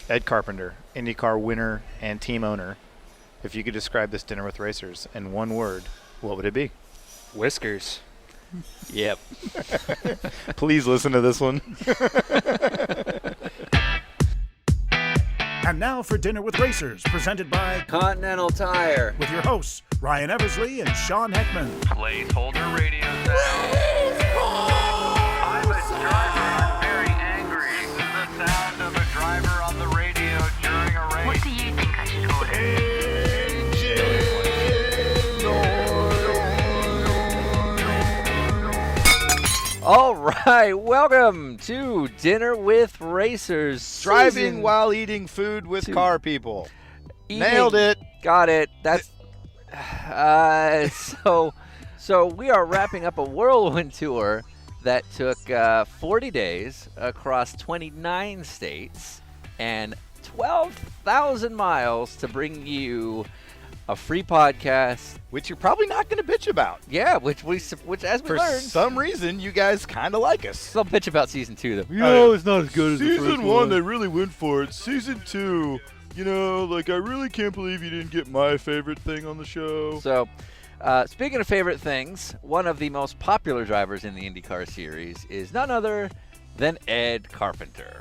Ed Carpenter, IndyCar winner and team owner. If you could describe this dinner with racers in one word, what would it be? Whiskers. Yep. Please listen to this one. And now for Dinner with Racers, presented by Continental Tire. with your hosts, Ryan Eversley and Sean Heckman. Placeholder radio sound. I'm a driver. I'm very angry. This is the sound of a driver on the radio during a race. What do you think I should order? All right, welcome to Dinner with Racers. Driving season while eating food with 2. car people. Eating. Nailed it. Got it. That's so we are wrapping up a whirlwind tour that took 40 days across 29 states and 12,000 miles to bring you a free podcast. Which you're probably not going to bitch about. Yeah, which as we For learned, some reason, you guys kind of like us. they'll bitch about season 2 though. No, it's not as good as the first one. they really went for it. Season 2, I really can't believe you didn't get my favorite thing on the show. So, speaking of favorite things, one of the most popular drivers in the IndyCar series is none other than Ed Carpenter,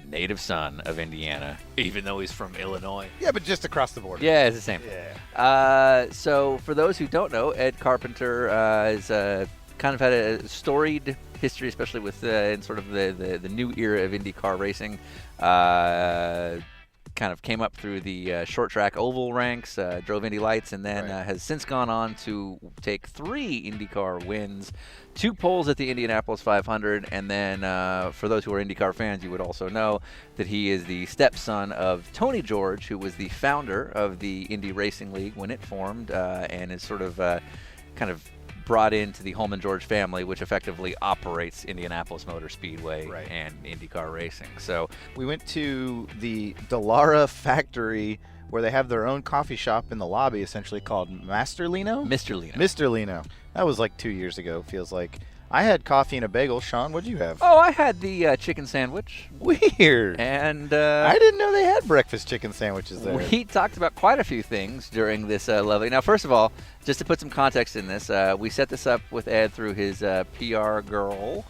native son of Indiana, even though he's from Illinois. Yeah, but just across the border. Yeah, it's the same. Yeah. So, for those who don't know, Ed Carpenter is kind of had a storied history, especially with in sort of the new era of IndyCar racing. Kind of came up through the short track oval ranks, drove Indy Lights, and then has since gone on to take 3 IndyCar wins, 2 poles at the Indianapolis 500, and then for those who are IndyCar fans, you would also know that he is the stepson of Tony George, who was the founder of the Indy Racing League when it formed, and is sort of kind of brought into the Holman George family, which effectively operates Indianapolis Motor Speedway and IndyCar racing. So We went to the Dallara factory where they have their own coffee shop in the lobby, essentially called Mister Lino? Mr. Lino. Mr. Lino. That was like 2 years ago, feels like. I had coffee and a bagel. Sean, what'd you have? Oh, I had the chicken sandwich. Weird. And I didn't know they had breakfast chicken sandwiches there. we talked about quite a few things during this lovely. Now, first of all, just to put some context in this, we set this up with Ed through his PR girl,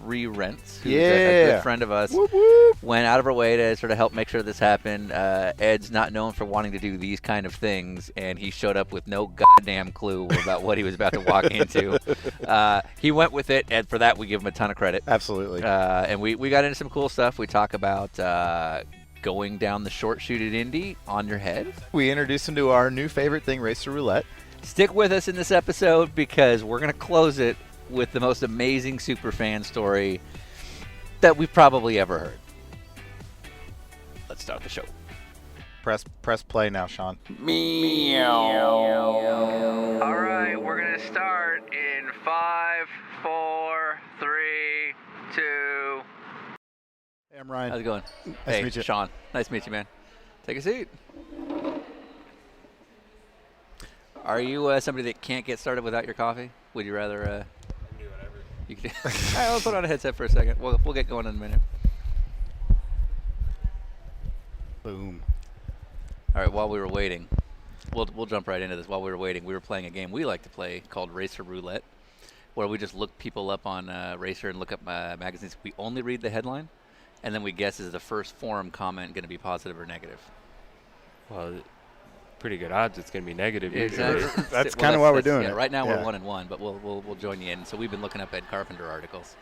Bree Rentz, who's a good friend of us. Whoop, whoop. Went out of her way to sort of help make sure this happened. Ed's not known for wanting to do these kind of things, and he showed up with no goddamn clue about what he was about to walk into. He went with it, and for that we give him a ton of credit. Absolutely. And we got into some cool stuff. We talk about going down the short chute at Indy on your head. We introduced him to our new favorite thing, Racer Roulette. Stick with us in this episode because we're going to close it with the most amazing superfan story that we've probably ever heard. Let's start the show. Press play now, Sean. All right, we're going to start in 5, 4, 3, 2. Hey, I'm Ryan. How's it going? Nice Hey, to meet you. Sean. Nice to meet you, man. Take a seat. Are you somebody that can't get started without your coffee? Would you rather... Do whatever. You can All right, I'll put on a headset for a second. We'll get going in a minute. Boom. All right, while we were waiting, we'll jump right into this. While we were waiting, we were playing a game we like to play called Racer Roulette, where we just look people up on Racer and look up magazines. We only read the headline, and then we guess is the first forum comment going to be positive or negative. Well, pretty good odds it's going to be negative. Exactly. Usually. That's kinda why we're doing yeah, it. Right now Yeah. we're 1-1, but we'll join you in. So we've been looking up Ed Carpenter articles.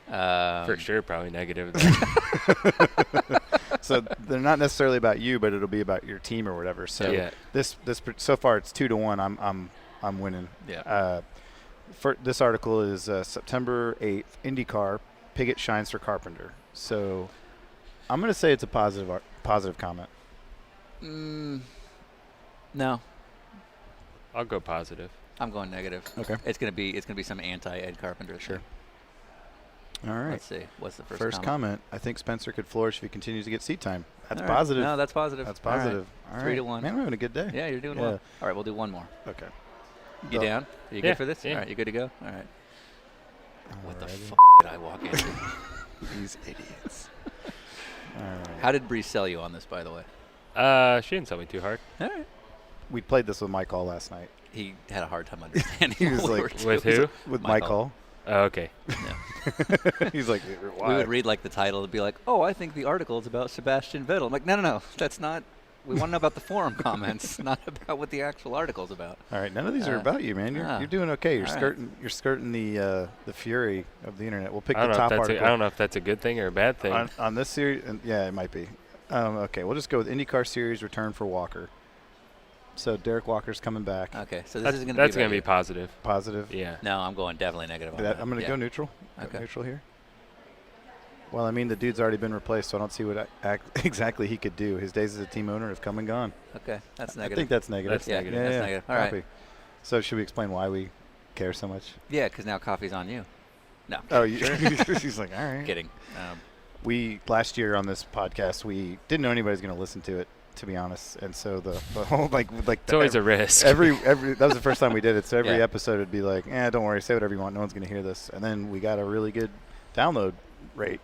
For sure, probably negative. So they're not necessarily about you, but it'll be about your team or whatever. So Yeah. this so far it's 2-1. I'm winning. Yeah. For this article is September 8th. IndyCar Piggott shines for Carpenter. So I'm gonna say it's a positive comment. No, I'll go positive. I'm going negative. Okay. It's gonna be some anti-Ed Carpenter. Sure. thing. All right. Let's see. What's the First comment. I think Spencer could flourish if he continues to get seat time. That's All right. positive. No, that's positive. That's All right. positive. All right. 3-1. Man, we're having a good day. Yeah, you're doing Yeah. well. All right, we'll do one more. Okay. You Go. down? Are you Yeah, good for this? yeah. All right, you good to go? All right. What the Alrighty. f*** did I walk into? These idiots. All right. How did Bree sell you on this, by the way? She didn't sell me too hard. All right. We played this with Mike Hall last night. He had a hard time understanding. He was what we like, were With doing. who? With Mike Mike Hall. Oh, okay. Yeah. He's like, why? We would read like the title and be like, "Oh, I think the article is about Sebastian Vettel." I'm like, "No, that's not. We want to know about the forum comments, not about what the actual article's about." All right, none of these are about you, man. You're doing okay. You're all right. skirting the fury of the internet. We'll pick I the don't know top if that's article I don't know if that's a good thing or a bad thing. on this series. And yeah, it might be. Okay, we'll just go with IndyCar Series return for Walker. So Derek Walker's coming back. Okay, so this that's is going that's to be be positive. Positive. Yeah. No, I'm going definitely negative on that. I'm going to go neutral. Okay. Neutral here. Well, I mean, the dude's already been replaced, so I don't see what exactly he could do. His days as a team owner have come and gone. Okay, that's I negative. think that's negative. That's negative. That's negative. All right. Copy. So should we explain why we care so much? Yeah, because now coffee's on you. No. Oh, he's like, all right. Kidding. We last year on this podcast, we didn't know anybody was going to listen to it, to be honest. And so the whole It's always a risk. every that was the first time we did it. So every Yeah. episode would be like, don't worry, say whatever you want. No one's going to hear this. And then we got a really good download rate.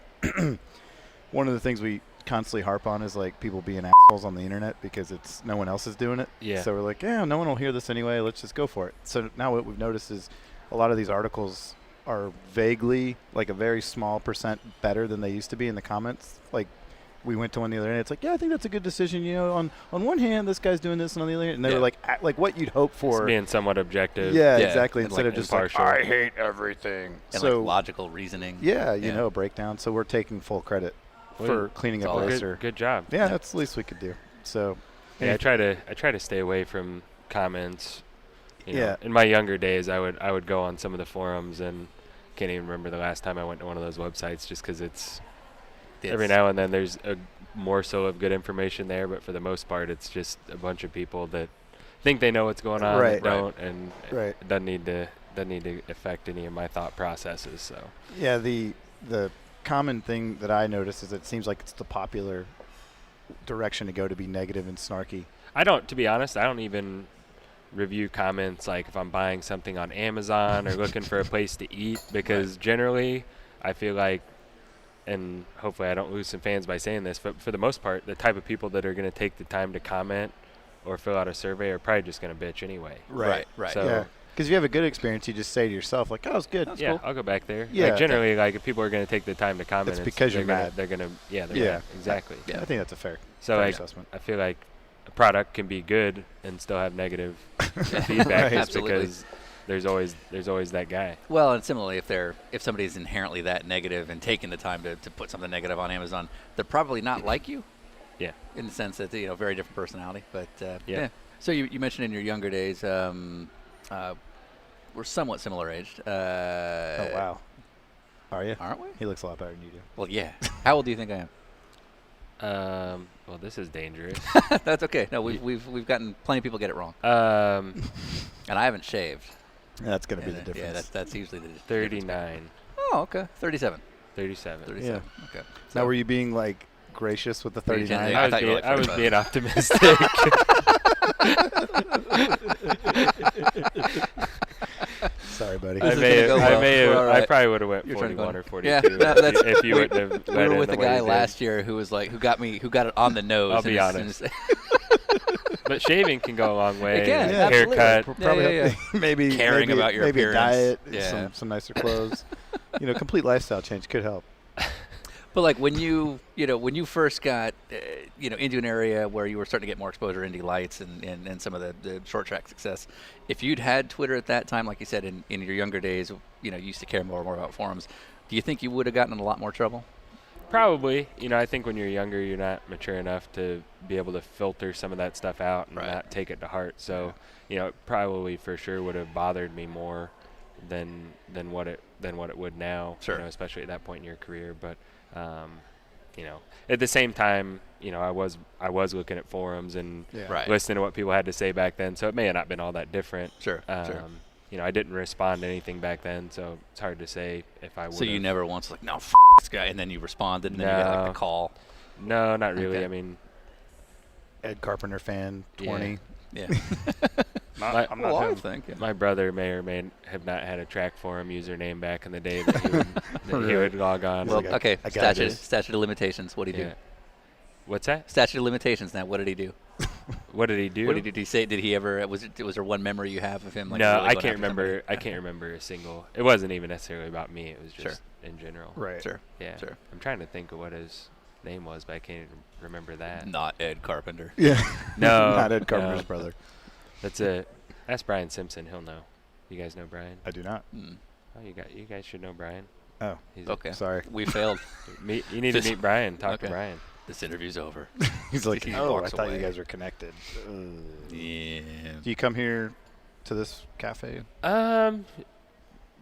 One of the things we constantly harp on is like people being assholes on the internet because it's no one else is doing it. Yeah. So we're like, no one will hear this anyway. Let's just go for it. So now what we've noticed is a lot of these articles are vaguely like a very small percent better than they used to be in the comments. Like we went to one the other day. It's like, I think that's a good decision. You know, on one hand, this guy's doing this, and on the other hand, and they were like what you'd hope for. It's being somewhat objective. Yeah, Yeah, exactly. and, Instead like, of just impartial. like, I hate everything. And so like logical reasoning. yeah, you know, a breakdown. So we're taking full credit for cleaning it's up all Racer. Good job. Yeah, that's the least we could do. So Yeah, I try to stay away from comments. You know, Yeah. In my younger days, I would go on some of the forums and can't even remember the last time I went to one of those websites just because it's every now and then there's a morsel of good information there, but for the most part, it's just a bunch of people that think they know what's going on, Right. that don't, and Right. it doesn't need to affect any of my thought processes. So yeah, the common thing that I notice is it seems like it's the popular direction to go to be negative and snarky. to be honest, I don't even review comments like if I'm buying something on Amazon or looking for a place to eat because generally I feel like, and hopefully I don't lose some fans by saying this, but for the most part, the type of people that are going to take the time to comment or fill out a survey are probably just going to bitch anyway. Right. So Yeah. Because if you have a good experience, you just say to yourself, like, oh, it's good. yeah, Cool. I'll go back there. Yeah. Like generally, like if people are going to take the time to comment, It's because they're you're gonna, mad. They're going to, they're Yeah. mad. Exactly. Yeah. I think that's a fair So like, assessment. I feel like a product can be good and still have negative feedback Right. just Absolutely. because there's always that guy. Well, and similarly, if somebody's inherently that negative and taking the time to put something negative on Amazon, they're probably not like you. Yeah. In the sense that very different personality, but Yeah. yeah. So you mentioned in your younger days, we're somewhat similar aged. Oh, wow. Are you? Aren't we? He looks a lot better than you do. Well, yeah. How old do you think I am? Well, this is dangerous. That's okay. No, we've gotten plenty of people get it wrong, Um, and I haven't shaved. That's going to be And, the difference. Yeah, that's usually the difference. 39, Oh, okay. 37. 37. 37. Okay. Now, were you being, like, gracious with the Pretty 39? generous. I I was, thought you were being, like I was 45. being optimistic. Sorry, buddy. This is gonna go well. We're all I right. probably would have went You're trying to 41 go- or 42 Yeah, no, that's- if you wouldn't have We let were in with the a way guy you did. last year who got it on the nose. I'll and be is- honest. and is- But shaving can go a long way. It can, like yeah, absolutely. haircut. Probably Yeah. maybe Caring maybe, about your maybe appearance. a diet, Yeah. some nicer clothes. Complete lifestyle change could help. But like when you first got into an area where you were starting to get more exposure, Indy Lights and some of the short track success, if you'd had Twitter at that time, like you said in your younger days, you used to care more and more about forums, do you think you would have gotten in a lot more trouble? Probably. I think when you're younger, you're not mature enough to be able to filter some of that stuff out and Right. not take it to heart. So, it probably for sure would have bothered me more than what it would now. Sure. Especially at that point in your career. But at the same time, I was looking at forums and Yeah. Right. listening to what people had to say back then. So it may have not been all that different. Sure. I didn't respond to anything back then, so it's hard to say if I would. So you never once like, no, this guy, and then you responded, and then you got like No. the call. No, not really. Okay. I mean, Ed Carpenter fan, 20. Yeah. I'm not I him. think. Yeah. my brother may or may have not had a track forum username back in the day that he would log on. Well, like, okay. I got Statute this. of limitations. What do you yeah. What's that? Statute of limitations. Now, what did he do? What did he do? What did he say? Did he ever? Was there one memory you have of him? Like, No, really I going can't after remember. somebody? I can't remember a single. It wasn't even necessarily about me. It was just Sure. in general. Right. Sure. Yeah. Sure. I'm trying to think of what his name was, but I can't even remember that. Not Ed Carpenter. Yeah. No, Not Ed Carpenter's no. brother. That's it. Ask Brian Simpson. He'll know. You guys know Brian? I do not. Mm. Oh, you guys should know Brian. Oh. He's Okay. Sorry. We failed. You need to meet Brian. Talk Okay. to Brian. This interview's over. He's like, He oh, I walks thought away. you guys were connected. Yeah. Do you come here to this cafe?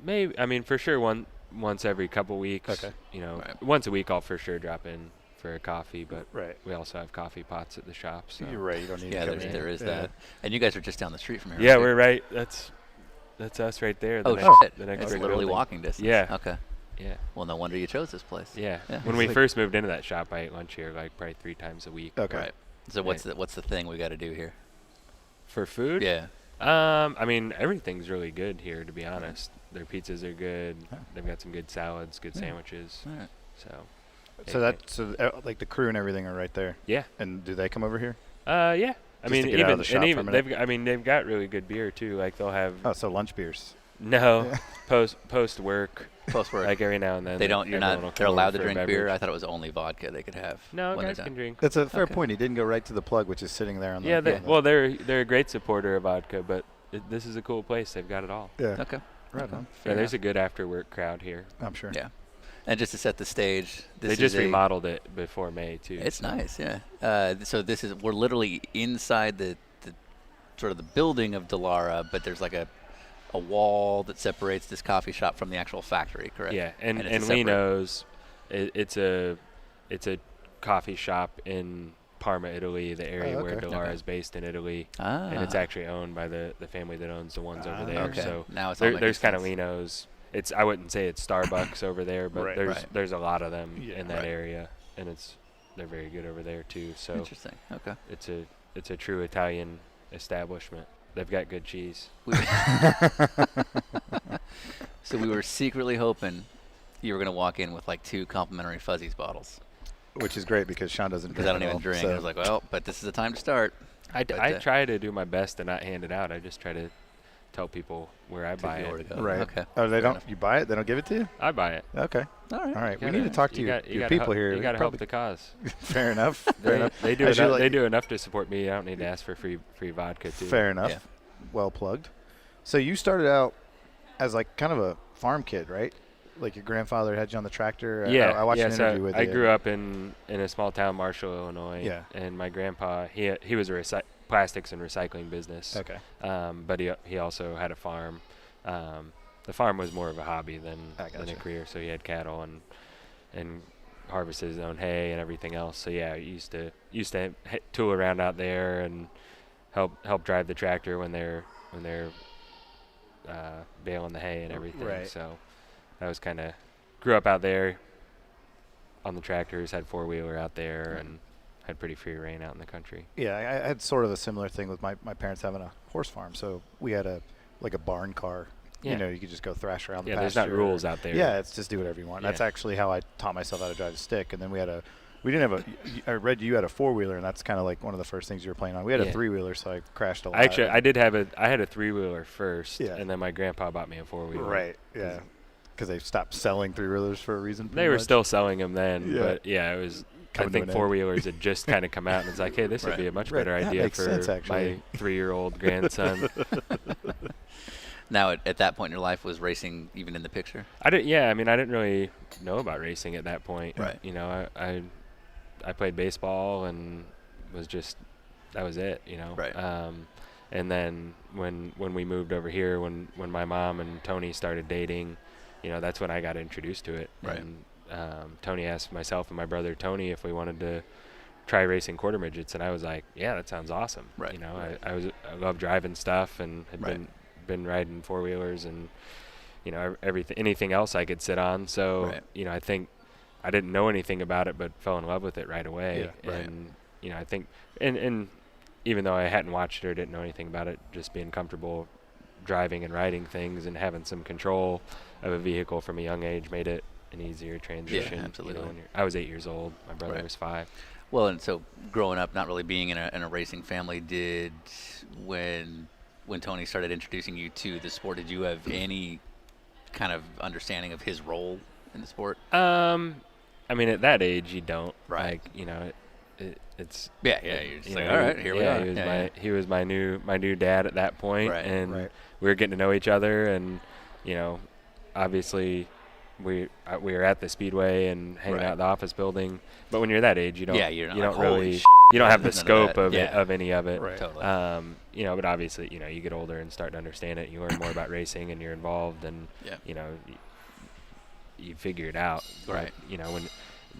Maybe. I mean, for sure, once every couple weeks. Okay. You know, Right. once a week I'll for sure drop in for a coffee, but Right. we also have coffee pots at the shop. So. You're right. You don't need Yeah, to come there is in. that. And you guys are just down the street from here. Yeah, right? we're right. That's us right there. The Oh, next, shit. The next It's brick literally building. walking distance. Yeah. Okay. Yeah. Well, no wonder you chose this place. Yeah. Yeah. When It's we like- first moved into that shop, I ate lunch here like probably 3 times a week. Okay. Right. So what's the thing we got to do here? For food? Yeah. I mean, everything's really good here, to be honest. Their pizzas are good. Yeah. They've got some good salads, good Yeah. sandwiches. All right. So. Like the crew and everything are right there. Yeah. And do they come over here? Yeah. I Just mean, to get out of the shop for a even minute? they've got really good beer too. Like they'll have Oh, so lunch beers. no Yeah. post work. Post work. Like every now and then. They don't. You're everyone will not. They're come over allowed to for a drink beer. beverage. I thought it was only vodka they could have. No, when guys they're can done. drink. That's a fair Okay. point. He didn't go right to the plug, which is sitting there on the. Yeah, on the- they're a great supporter of vodka, but this is a cool place. They've got it all. Yeah. Okay. Right Okay. on. Fair Yeah, there's enough. a good after work crowd here. I'm sure. Yeah. And just to set the stage, this They just is remodeled it before May too. It's so. nice, yeah. So we're literally inside the sort of the building of Dallara, but there's like a wall that separates this coffee shop from the actual factory, correct? Yeah, and it's a separate- Lino's, it's a coffee shop in Parma, Italy, the area where okay. Dallara Okay. is based in Italy, Ah. and it's actually owned by the family that owns the ones over there. okay. So Now it's all making there's kind of sense. Lino's. I wouldn't say it's Starbucks over there, but Right. Right. there's a lot of them Yeah. in that Right. area, and they're very good over there too. So Interesting. Okay. it's a true Italian establishment. They've got good cheese. So we were secretly hoping you were going to walk in with like 2 complimentary Fuzzies bottles. Which is great because Sean doesn't drink. Because I don't at even all, drink. so- I was like, well, but this is the time to start. I But, try to do my best to not hand it out. I just try to tell people where I buy Take you it. where to go. Right. Okay. Oh, they Fair don't. enough. You buy it? They don't give it to you? I buy it. Okay. All right. All right. We Gotta- need to talk to you your got- you your gotta people help- here. You got to help Probably- the cause. Fair enough. Fair enough. They do As you enough, like- they do enough to support me. I don't need to ask for free vodka too. Fair enough. Yeah. Well plugged. So you started out as like kind of a farm kid, right? Like your grandfather had you on the tractor. Yeah, I watched an so interview with you. I grew up in a small town, Marshall, Illinois. Yeah. And my grandpa, he was a plastics and recycling business. Okay. But he also had a farm. The farm was more of a hobby than a gotcha. career. So he had cattle and harvested his own hay and everything else. So yeah, I used to tool around out there and help drive the tractor when they're baling the hay and everything. Right. So I was grew up out there on the tractors, had 4-wheeler out there, Right. and had pretty free reign out in the country. Yeah, I had sort of a similar thing with my parents having a horse farm. So we had a barn car. Yeah. You know, you could just go thrash around the Yeah, pasture. there's not rules out there. Yeah, it's just do whatever you want. Yeah. That's actually how I taught myself how to drive a stick. And then we didn't have I read you had a 4-wheeler, and that's kind of like one of the first things you were playing on. We had a Yeah. 3-wheeler, so I crashed a lot. I had a 3-wheeler first, Yeah. and then my grandpa bought me a 4-wheeler. Right, yeah. Because they stopped selling 3-wheelers for a reason. They pretty were much. still selling them then, Yeah. but yeah, it was. Coming I to think an end. 4-wheelers had just kind of come out, and it's like, hey, this would be a much Right. better That idea makes for sense, my actually. 3-year-old grandson. Now, at that point in your life, was racing even in the picture? I didn't really know about racing at that point. Right. You know, I played baseball and that was it. You know. Right. And then when we moved over here, when my mom and Tony started dating, you know, that's when I got introduced to it. Right. And Tony asked myself and my brother Tony if we wanted to try racing quarter midgets, and I was like, yeah, that sounds awesome. Right. You know, I love driving stuff and had Right. been riding 4-wheelers and, you know, anything else I could sit on. So, Right. you know, I think I didn't know anything about it, but fell in love with it right away. Yeah. Right. And, you know, I think, and even though I hadn't watched it or didn't know anything about it, just being comfortable driving and riding things and having some control of a vehicle from a young age made it an easier transition. You know, absolutely. I was 8 years old. My brother Right. was 5. Well, and so growing up, not really being in a racing family, did when Tony started introducing you to the sport, did you have any kind of understanding of his role in the sport? I mean, at that age, you don't. Right. Like, you know, it's. Yeah. You're just you like, know, all right, here we are. He was my new dad at that point, Right. and Right. we were getting to know each other, and you know, obviously, we were at the speedway and hanging Right. out in the office building. But when you're that age, you don't. Yeah, you're not you like, don't holy really. sh**, You don't have the none of scope that. of Yeah. of any of it. Right. Totally. You know, but obviously, you know, you get older and start to understand it. You learn more about racing, and you're involved, and Yeah. you know, you figure it out. But, Right. you know, when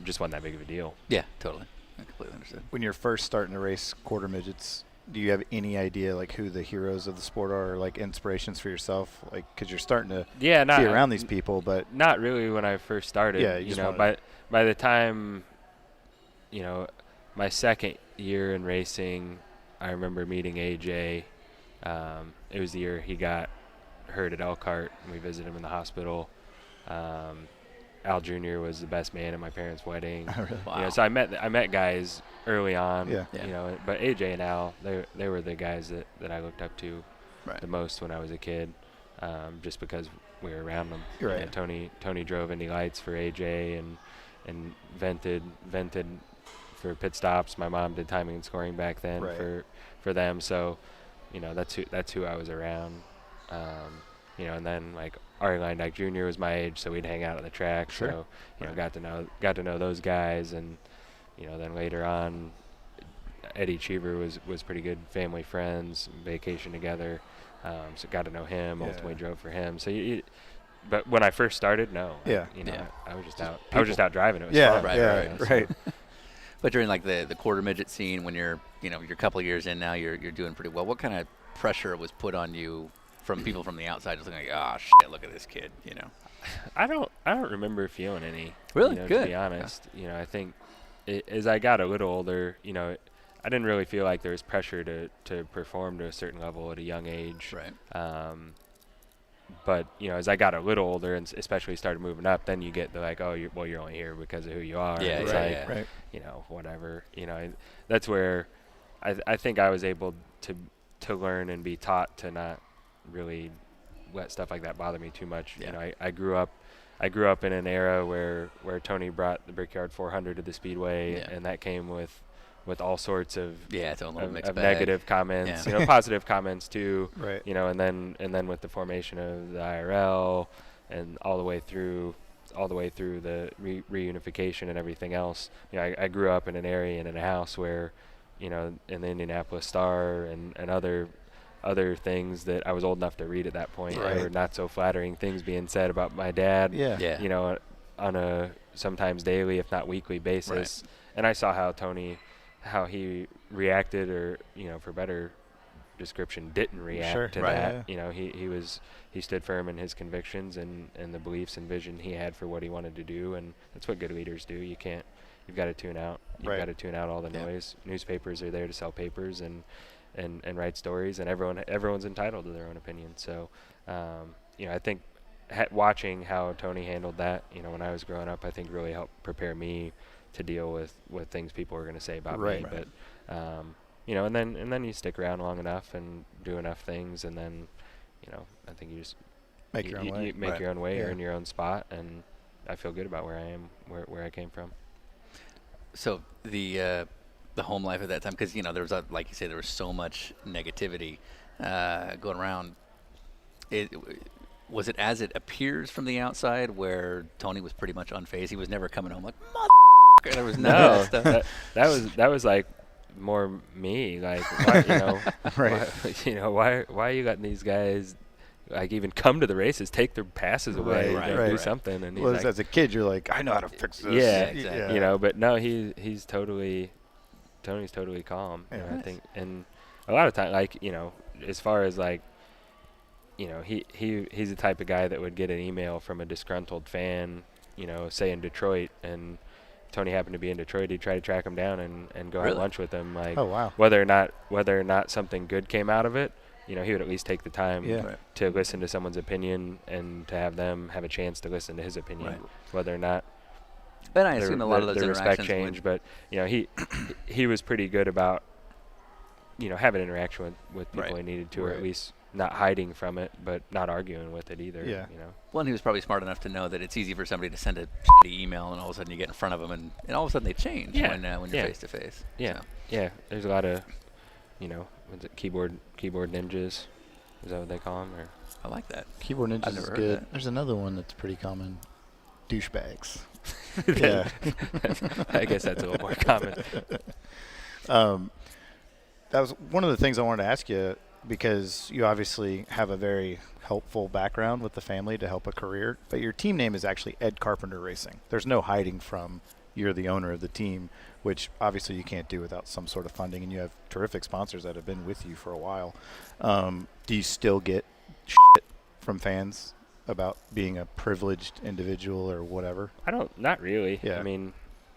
just wasn't that big of a deal. Yeah, totally. I completely understand. When you're first starting to race quarter midgets, do you have any idea like who the heroes of the sport are, or like inspirations for yourself? Like, because you're starting to be around these people, but not really when I first started. Yeah, you you just know, wanted- by the time, you know, my second year in racing, I remember meeting AJ. It was the year he got hurt at Elkhart, and we visited him in the hospital. Al Jr. was the best man at my parents' wedding. Really? Wow. You know, so I met guys early on. Yeah. Yeah. You know, but AJ and Al, they were the guys that I looked up to Right. the most when I was a kid, just because we were around them. Right. You know, Tony drove Indy Lights for AJ and vented for pit stops. My mom did timing and scoring back then Right. for them. So, you know, that's who I was around. You know, and then like Ari Leindyke Jr. was my age, so we'd hang out on the track. Sure. So, you know, got to know those guys, and you know, then later on, Eddie Cheever was pretty good family friends, vacation together. So got to know him. Yeah. Ultimately drove for him. So but when I first started, no. Yeah. You know, Yeah. I was just Just out. I was just out driving. It was yeah, fun. Right, yeah, right, you know, so- right. But during like the quarter midget scene, when you're a couple of years in now, you're doing pretty well. What kind of pressure was put on you from people from the outside, just looking like, oh shit, look at this kid, you know? I don't remember feeling any. Really? You know, Good. To be honest, you know, I think as I got a little older, you know, I didn't really feel like there was pressure to perform to a certain level at a young age. Right. But you know, as I got a little older and especially started moving up, then you get the like, oh, you're only here because of who you are. Yeah, And it's yeah, like, yeah. Right. you know, whatever. You know, that's where I think I was able to learn and be taught to not really let stuff like that bother me too much. Yeah. You know, I grew up in an era where Tony brought the Brickyard 400 to the Speedway, Yeah. and that came with all sorts of Yeah, it's a little mixed of bag. negative comments, Yeah. you know, positive comments too. Right. You know, and then with the formation of the IRL and all the way through the reunification and everything else. You know, I grew up in an area and in a house where, you know, in the Indianapolis Star and other things that I was old enough to read at that point Right. were not so flattering things being said about my dad. Yeah. Yeah. You know, on a sometimes daily, if not weekly basis. And I saw how he reacted, or, you know, for better description, didn't react Sure. to Right. that. Yeah. You know, he stood firm in his convictions and the beliefs and vision he had for what he wanted to do, and that's what good leaders do. You've got to tune out. You've Right. got to tune out all the Yeah. noise. Newspapers are there to sell papers and write stories, and everyone's entitled to their own opinion. So, you know, I think watching how Tony handled that, you know, when I was growing up, I think really helped prepare me to deal with things people were going to say about Right. me. But, you know, and then you stick around long enough and do enough things, and then, you know, I think you just Make your own way. You make Right. your own way, Yeah. earn your own spot, and I feel good about where I am, where I came from. So the home life at that time, because, you know, there was, like you say, there was so much negativity going around. Was it as it appears from the outside, where Tony was pretty much unfazed? He was never coming home like, motherfucker. There was none of that stuff. that was like more me, like, why, you know, Right. why are you letting these guys like even come to the races, take their passes away, Right, you know, right. do something? And he's Well, like, as a kid, you're like, I know how to fix this. Yeah, exactly. you know, but no, Tony's totally calm. You know, Yeah. I think, and a lot of time, like, you know, as far as like, you know, he's the type of guy that would get an email from a disgruntled fan, you know, say in Detroit, and Tony happened to be in Detroit, he'd try to track him down and go Really? have lunch with him. Like, Oh, wow. whether or not something good came out of it, you know, he would at least take the time Yeah. Right. to listen to someone's opinion and to have them have a chance to listen to his opinion, Right. whether or not, And I assume a lot of those the respect interactions change, would- but he was pretty good about having interaction with people Right. he needed to, or Right. at least not hiding from it, but not arguing with it either. Yeah. Well, and he was probably smart enough to know that it's easy for somebody to send a shitty email, and all of a sudden you get in front of them, and all of a sudden they change Yeah. when you're Yeah. face to face. Yeah, So, yeah. There's a lot of, what's it, keyboard ninjas? Is that what they call them? Or I like that. Keyboard Ninjas I've is never heard good. that. There's another one that's pretty common. Douchebags. Yeah. I guess that's a little more common. That was one of the things I wanted to ask you, because you obviously have a very helpful background with the family to help a career, but your team name is actually Ed Carpenter Racing. There's no hiding from you're the owner of the team, which obviously you can't do without some sort of funding, and you have terrific sponsors that have been with you for a while. Do you still get shit from fans about being a privileged individual or whatever? Not really. Yeah. I mean,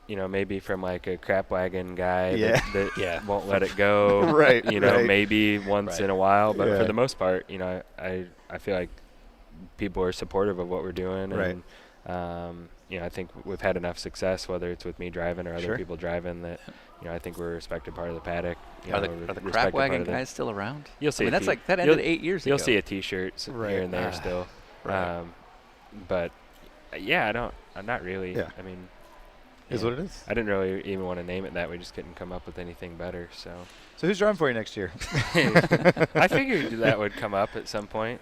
maybe from like a crap wagon guy Yeah. that won't let it go. Right, right. Maybe once Right. in a while, but Yeah. for the most part, I feel like people are supportive of what we're doing, Right. and I think we've had enough success, whether it's with me driving or other Sure. people driving, that I think we're a respected part of the paddock. Are the respected crap part wagon of the- guys still around? You'll see. I mean, a that's t- that you'll- ended 8 years ago. You'll see a T-shirt Right. here and there still. Right. But yeah, I'm not really. Yeah. I mean, Is what it is. I didn't really even want to name it that. We just couldn't come up with anything better. So So who's driving for you next year? I figured that would come up at some point.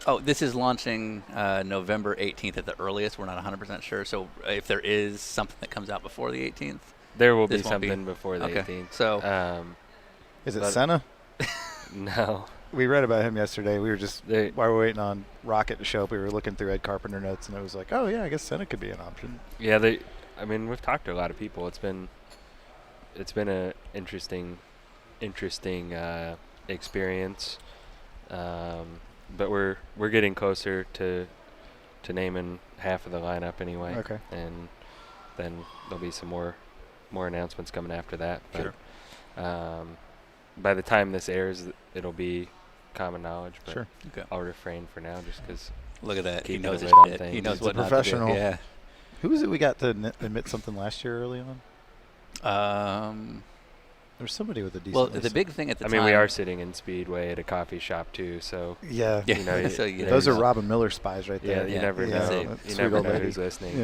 Oh, this is launching November 18th at the earliest. We're not 100% sure. So if there is something that comes out before the 18th, There will be This won't be- something before the okay. 18th. So Is it But- Senna? No. We read about him yesterday. We were just, They- while we were waiting on Rocket to show up, we were looking through Ed Carpenter notes, and it was like, oh, yeah, I guess Senna could be an option. Yeah, I mean, we've talked to a lot of people. It's been a interesting experience. But we're getting closer to naming half of the lineup anyway. Okay. And then there'll be some more announcements coming after that. But, Sure. by the time this airs, it'll be common knowledge. But Sure. Okay. I'll refrain for now, just because. Look at that. He Keeping knows a his lid on shit. He things. knows He's a what not to do. professional. Yeah. Who was it we got to admit something last year early on? There was somebody with a decent Well, license. the big thing at the I time. mean, we are sitting in Speedway at a coffee shop too, so Yeah. Yeah. you know, So you Those are never know. Robin Miller spies right yeah, there. you Yeah. never Yeah. know. That's You sweet never old know lady. who's listening.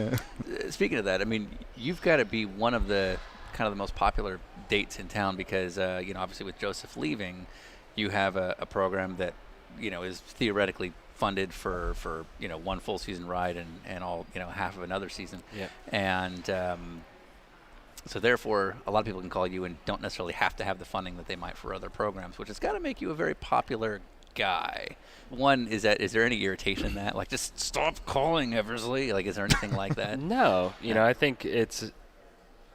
Yeah. Speaking of that, I mean, you've got to be one of the kind of the most popular dates in town because, obviously with Joseph leaving, you have a program that, is theoretically funded for one full season ride and all, half of another season. Yeah. And so therefore, a lot of people can call you and don't necessarily have to have the funding that they might for other programs, which has got to make you a very popular guy. One, is there any irritation in that? Like, just stop calling Eversley? Like, is there anything like that? No, I think it's,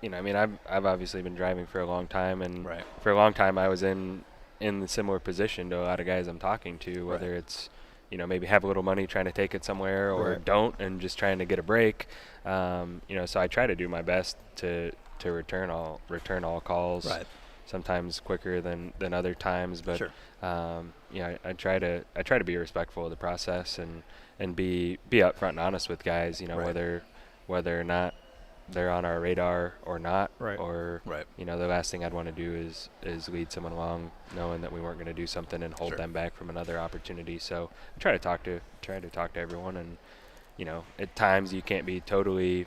I mean, I've obviously been driving for a long time, and Right. for a long time I was in a similar position to a lot of guys I'm talking to, whether Right. it's, maybe have a little money trying to take it somewhere, or Right. don't and just trying to get a break. So I try to do my best to return all calls. Right. Sometimes quicker than other times, but Sure. I try to be respectful of the process and be upfront and honest with guys, Right. whether or not they're on our radar or not, Right. or Right. the last thing I'd want to do is lead someone along knowing that we weren't going to do something and hold Sure. them back from another opportunity. So I try to talk to everyone, and at times you can't be totally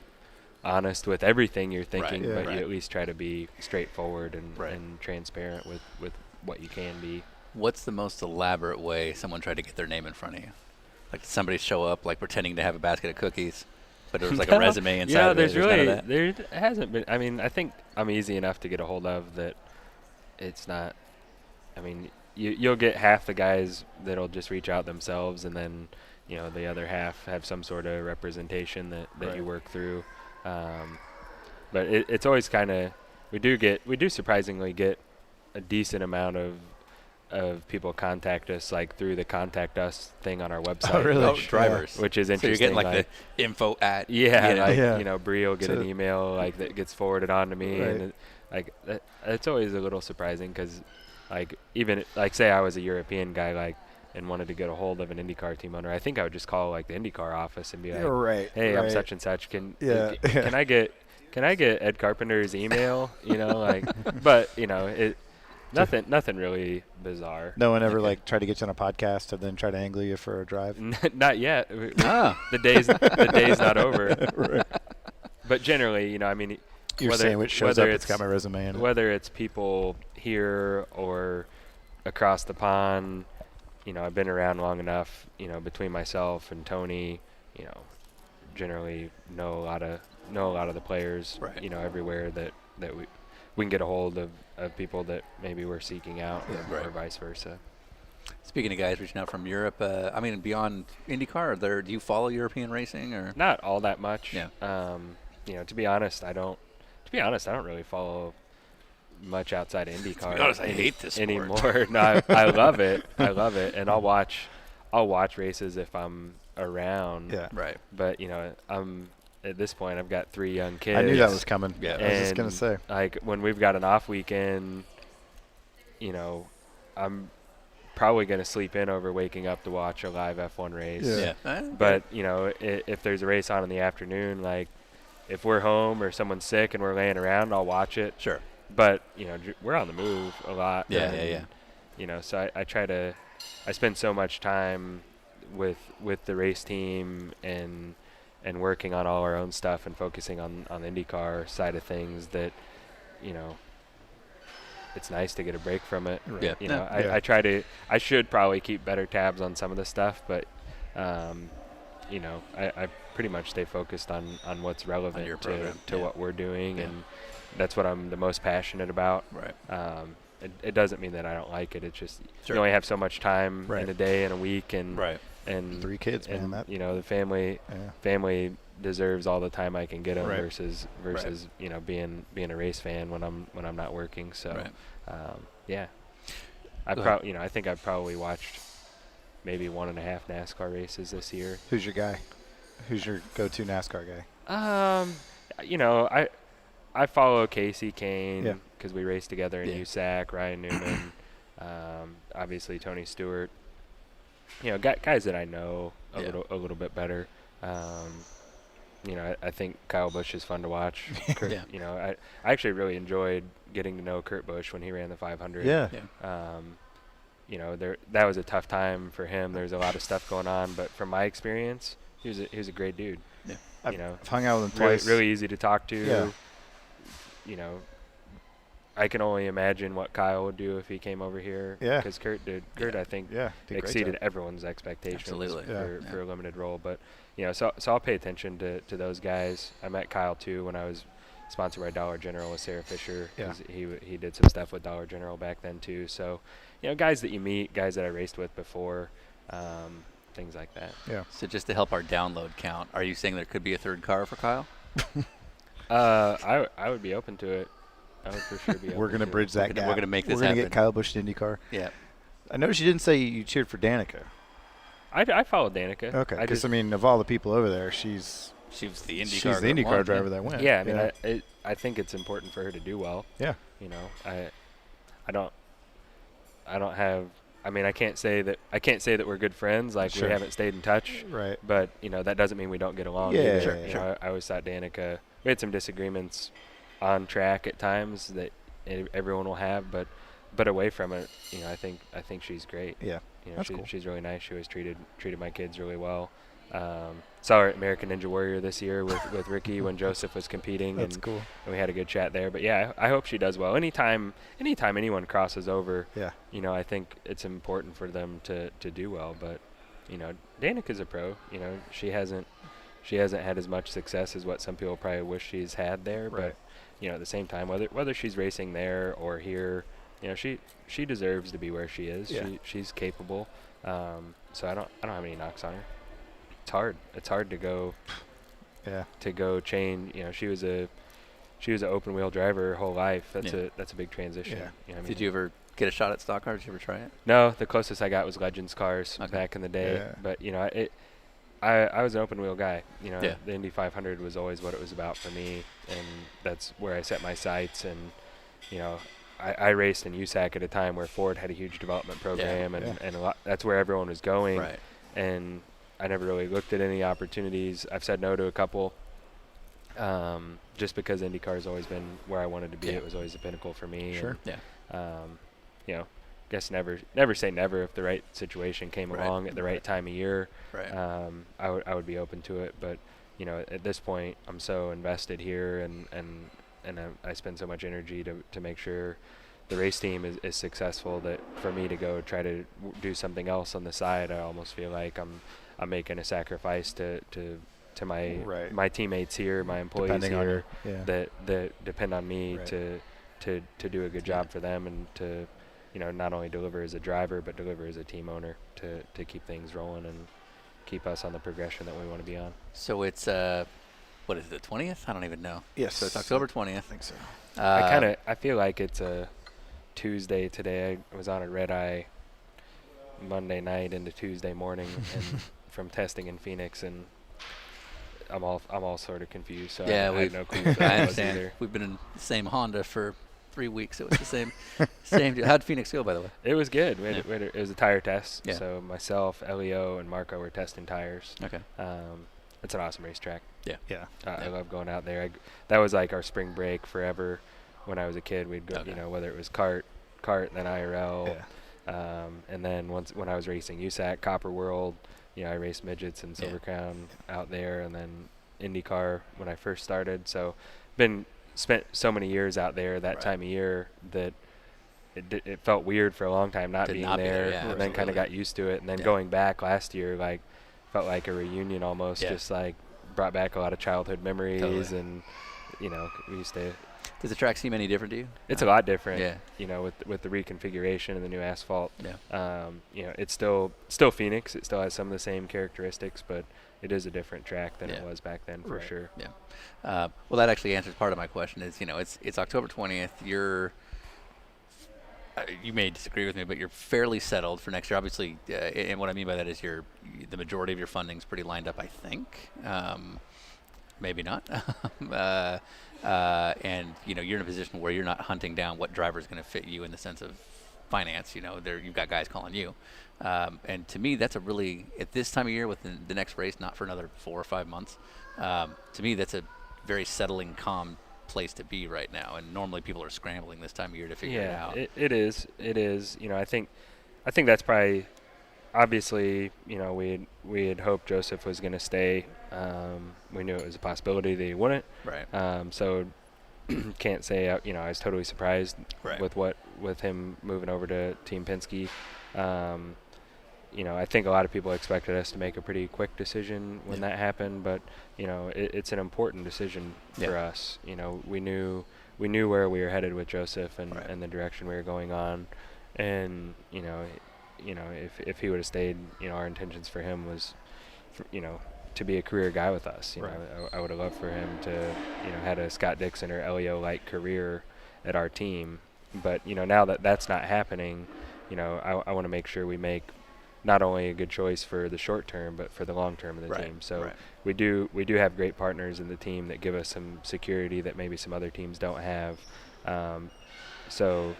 honest with everything you're thinking, Right. Yeah. but Right. you at least try to be straightforward and, Right. and transparent with what you can be. What's the most elaborate way someone tried to get their name in front of you? Like, did somebody show up, like, pretending to have a basket of cookies, but it was like a resume inside Yeah, of it? there's There's none of really that? there hasn't been. I mean, I think I'm easy enough to get a hold of that. It's not. I mean, you'll get half the guys that'll just reach out themselves, and then the other half have some sort of representation that you Right. work through. But it's always kind of we do surprisingly get a decent amount of people contact us, like through the contact us thing on our website. Oh, really? Oh, which, drivers. which is So interesting. you're getting, like, the info at... Yeah, you know? like, Yeah. Bree will get So- an email like that gets forwarded on to me, Right. and it's always a little surprising because, like, even like say I was a European guy, like wanted to get a hold of an IndyCar team owner, I think I would just call like the IndyCar office and be like, right. "Hey, I'm right. such and such. Can I get Ed Carpenter's email?" But nothing really bizarre. No one ever like tried to get you on a podcast and then try to angle you for a drive. Not yet. The day's not over. Right. But generally, Your sandwich shows up. It's got my resume in it. Whether it's people here or across the pond, I've been around long enough, between myself and Tony, generally know a lot of the players, Right. Everywhere that we can get a hold of people that maybe we're seeking out, or vice versa. Speaking of guys reaching out from Europe, beyond IndyCar, do you follow European racing or? Not all that much. Yeah. To be honest, I don't really follow much outside of IndyCar. To be honest, I hate this sport anymore. No, I love it. I love it, and I'll watch races if I'm around. Yeah. Right. But I'm at this point, I've got 3 young kids. I knew that was coming. Yeah. I was just gonna say. Like when we've got an off weekend, I'm probably gonna sleep in over waking up to watch a live F1 race. Yeah. But if there's a race on in the afternoon, like if we're home or someone's sick and we're laying around, I'll watch it. Sure. But we're on the move a lot. Yeah, and, so I spend so much time with the race team and working on all our own stuff and focusing on the IndyCar side of things that it's nice to get a break from it. Right. Yeah. I should probably keep better tabs on some of the stuff, but I pretty much stay focused on what's relevant your program. to what we're doing, and that's what I'm the most passionate about. Right. It doesn't mean that I don't like it. It's just Sure. you only have so much time Right. in a day and a week, and Right. and 3 kids, and man. the family deserves all the time I can get them Right. versus being a race fan when I'm not working. So Right. I think I've probably watched maybe 1.5 NASCAR races this year. Who's your guy? Who's your go-to NASCAR guy? I follow Casey Kane Yeah. because we raced together in Yeah. USAC, Ryan Newman, obviously Tony Stewart. Guys that I know a little bit better. I think Kyle Busch is fun to watch. Kurt, Yeah. I actually really enjoyed getting to know Kurt Busch when he ran the 500. Yeah. That was a tough time for him. There's a lot of stuff going on, but from my experience, he was a great dude. Yeah. I've hung out with him Really, twice. really easy to talk to. Yeah. I can only imagine what Kyle would do if he came over here. Yeah. Because Kurt, I think, Yeah. did a great exceeded job. everyone's expectations Absolutely. for a limited role. But so I'll pay attention to those guys. I met Kyle too when I was sponsored by Dollar General with Sarah Fisher. Yeah. 'Cause he did some stuff with Dollar General back then too. So guys that you meet, guys that I raced with before, things like that. Yeah. So just to help our download count, are you saying there could be a third car for Kyle? I would be open to it. I would for sure be. We're open gonna to bridge it. that We're gap. gonna make this We're gonna happen. get Kyle Busch to IndyCar. Yeah. I noticed you didn't say you cheered for Danica. I followed Danica. Okay. I Because just, I mean, of all the people over there, she's She was the IndyCar. the IndyCar driver that went. yeah. I mean, I think it's important for her to do well. Yeah. I don't have. I mean, I can't say that we're good friends. Like Sure. we haven't stayed in touch. Right. But that doesn't mean we don't get along. Yeah, either. sure, You sure. know, I always thought Danica. We had some disagreements on track at times that everyone will have, but away from it, I think she's great. Yeah. That's cool. She's really nice. She always treated my kids really well. Saw her at American Ninja Warrior this year with Ricky when Joseph was competing. That's and, cool. and we had a good chat there. But yeah, I hope she does well. Anytime anyone crosses over, Yeah. I think it's important for them to do well. But Danica's a pro. She hasn't had as much success as what some people probably wish she's had there. Right. But at the same time, whether she's racing there or here, she deserves to be where she is. Yeah. She's capable. So I don't have any knocks on her. It's hard. It's hard to go. Yeah. To go chain. She was an open wheel driver her whole life. That's Yeah. a big transition. Yeah. Did you ever get a shot at stock cars? Did you ever try it? No, the closest I got was Legends cars Okay. back in the day. Yeah. But I was an open wheel guy. Yeah. The Indy 500 was always what it was about for me, and that's where I set my sights. And I raced in USAC at a time where Ford had a huge development program, and a lot, that's where everyone was going. Right. And I never really looked at any opportunities. I've said no to a couple, just because IndyCar has always been where I wanted to be. Yeah. It was always the pinnacle for me. Sure. And, guess never say never. If the right situation came Right. along at the right time of year, Right. I would be open to it. But at this point, I'm so invested here, and I spend so much energy to make sure the race team is successful, that for me to go try to do something else on the side, I almost feel like I'm making a sacrifice to my Right. my teammates here, my employees Depending on here, you. Yeah. that depend on me Right. to do a good job for them, and to not only deliver as a driver but deliver as a team owner to keep things rolling and keep us on the progression that we want to be on. So it's what is it, the 20th? I don't even know. Yes. So it's October 20th. I think so. I feel like it's a Tuesday today. I was on a red eye Monday night into Tuesday morning, and from testing in Phoenix, and I'm all sort of confused. So Yeah, I had no clue I what that was understand. either. We've been in the same Honda for 3 weeks. It was the same. How'd Phoenix go, by the way? It was good. It was a tire test. Yeah. So myself, Elio, and Marco were testing tires. Okay. It's an awesome racetrack. Yeah. I love going out there. That was like our spring break forever. When I was a kid, we'd go, Okay. whether it was kart, then IRL, Yeah. and then when I was racing USAC, Copper World, I raced midgets and Silver Crown out there, and then IndyCar when I first started. So, spent so many years out there that Right. time of year that it felt weird for a long time not To being not be there, there, yeah, and then kind absolutely. of got used to it, and then Yeah. going back last year, like, felt like a reunion almost, Yeah. just like brought back a lot of childhood memories, Totally. and we used to. Does the track seem any different to you? It's a lot different, Yeah. with the reconfiguration and the new asphalt. Yeah. It's still Phoenix. It still has some of the same characteristics, but it is a different track than it Yeah. was back then, for Right. sure. Yeah. Well, that actually answers part of my question. Is it's October 20th. You may disagree with me, but you're fairly settled for next year. Obviously, and what I mean by that is the majority of your funding's pretty lined up, I think. Maybe not. And you're in a position where you're not hunting down what driver is going to fit you in the sense of finance. You've got guys calling you. And to me, that's a really, at this time of year with the next race, not for another 4 or 5 months, to me, that's a very settling, calm place to be right now. And normally people are scrambling this time of year to figure it out. It is. I think that's probably, obviously, we had hoped Joseph was going to stay. We knew it was a possibility that he wouldn't. Right. So can't say, I was totally surprised Right. with him moving over to Team Penske. I think a lot of people expected us to make a pretty quick decision when that happened, but it's an important decision for us. We knew where we were headed with Joseph and the direction we were going on, and if he would have stayed, our intentions for him was, to be a career guy with us. I would have loved for him to had a Scott Dixon or Elio-like career at our team, but now that that's not happening, I want to make sure we make not only a good choice for the short term, but for the long term of the team. So we do have great partners in the team that give us some security that maybe some other teams don't have. So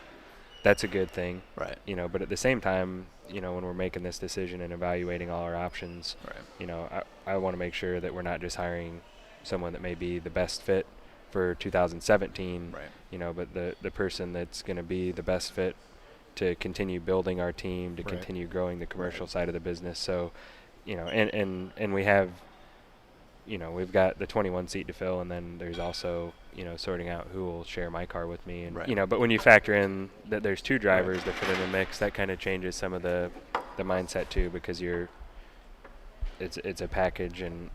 that's a good thing. Right. But at the same time, when we're making this decision and evaluating all our options, I want to make sure that we're not just hiring someone that may be the best fit for 2017, but the person that's going to be the best fit to continue building our team, to continue growing the commercial side of the business. So, and we have, we've got the 21 seat to fill, and then there's also, sorting out who will share my car with me. And, but when you factor in that there's 2 drivers that fit in the mix, that kind of changes some of the mindset too, because it's a package, and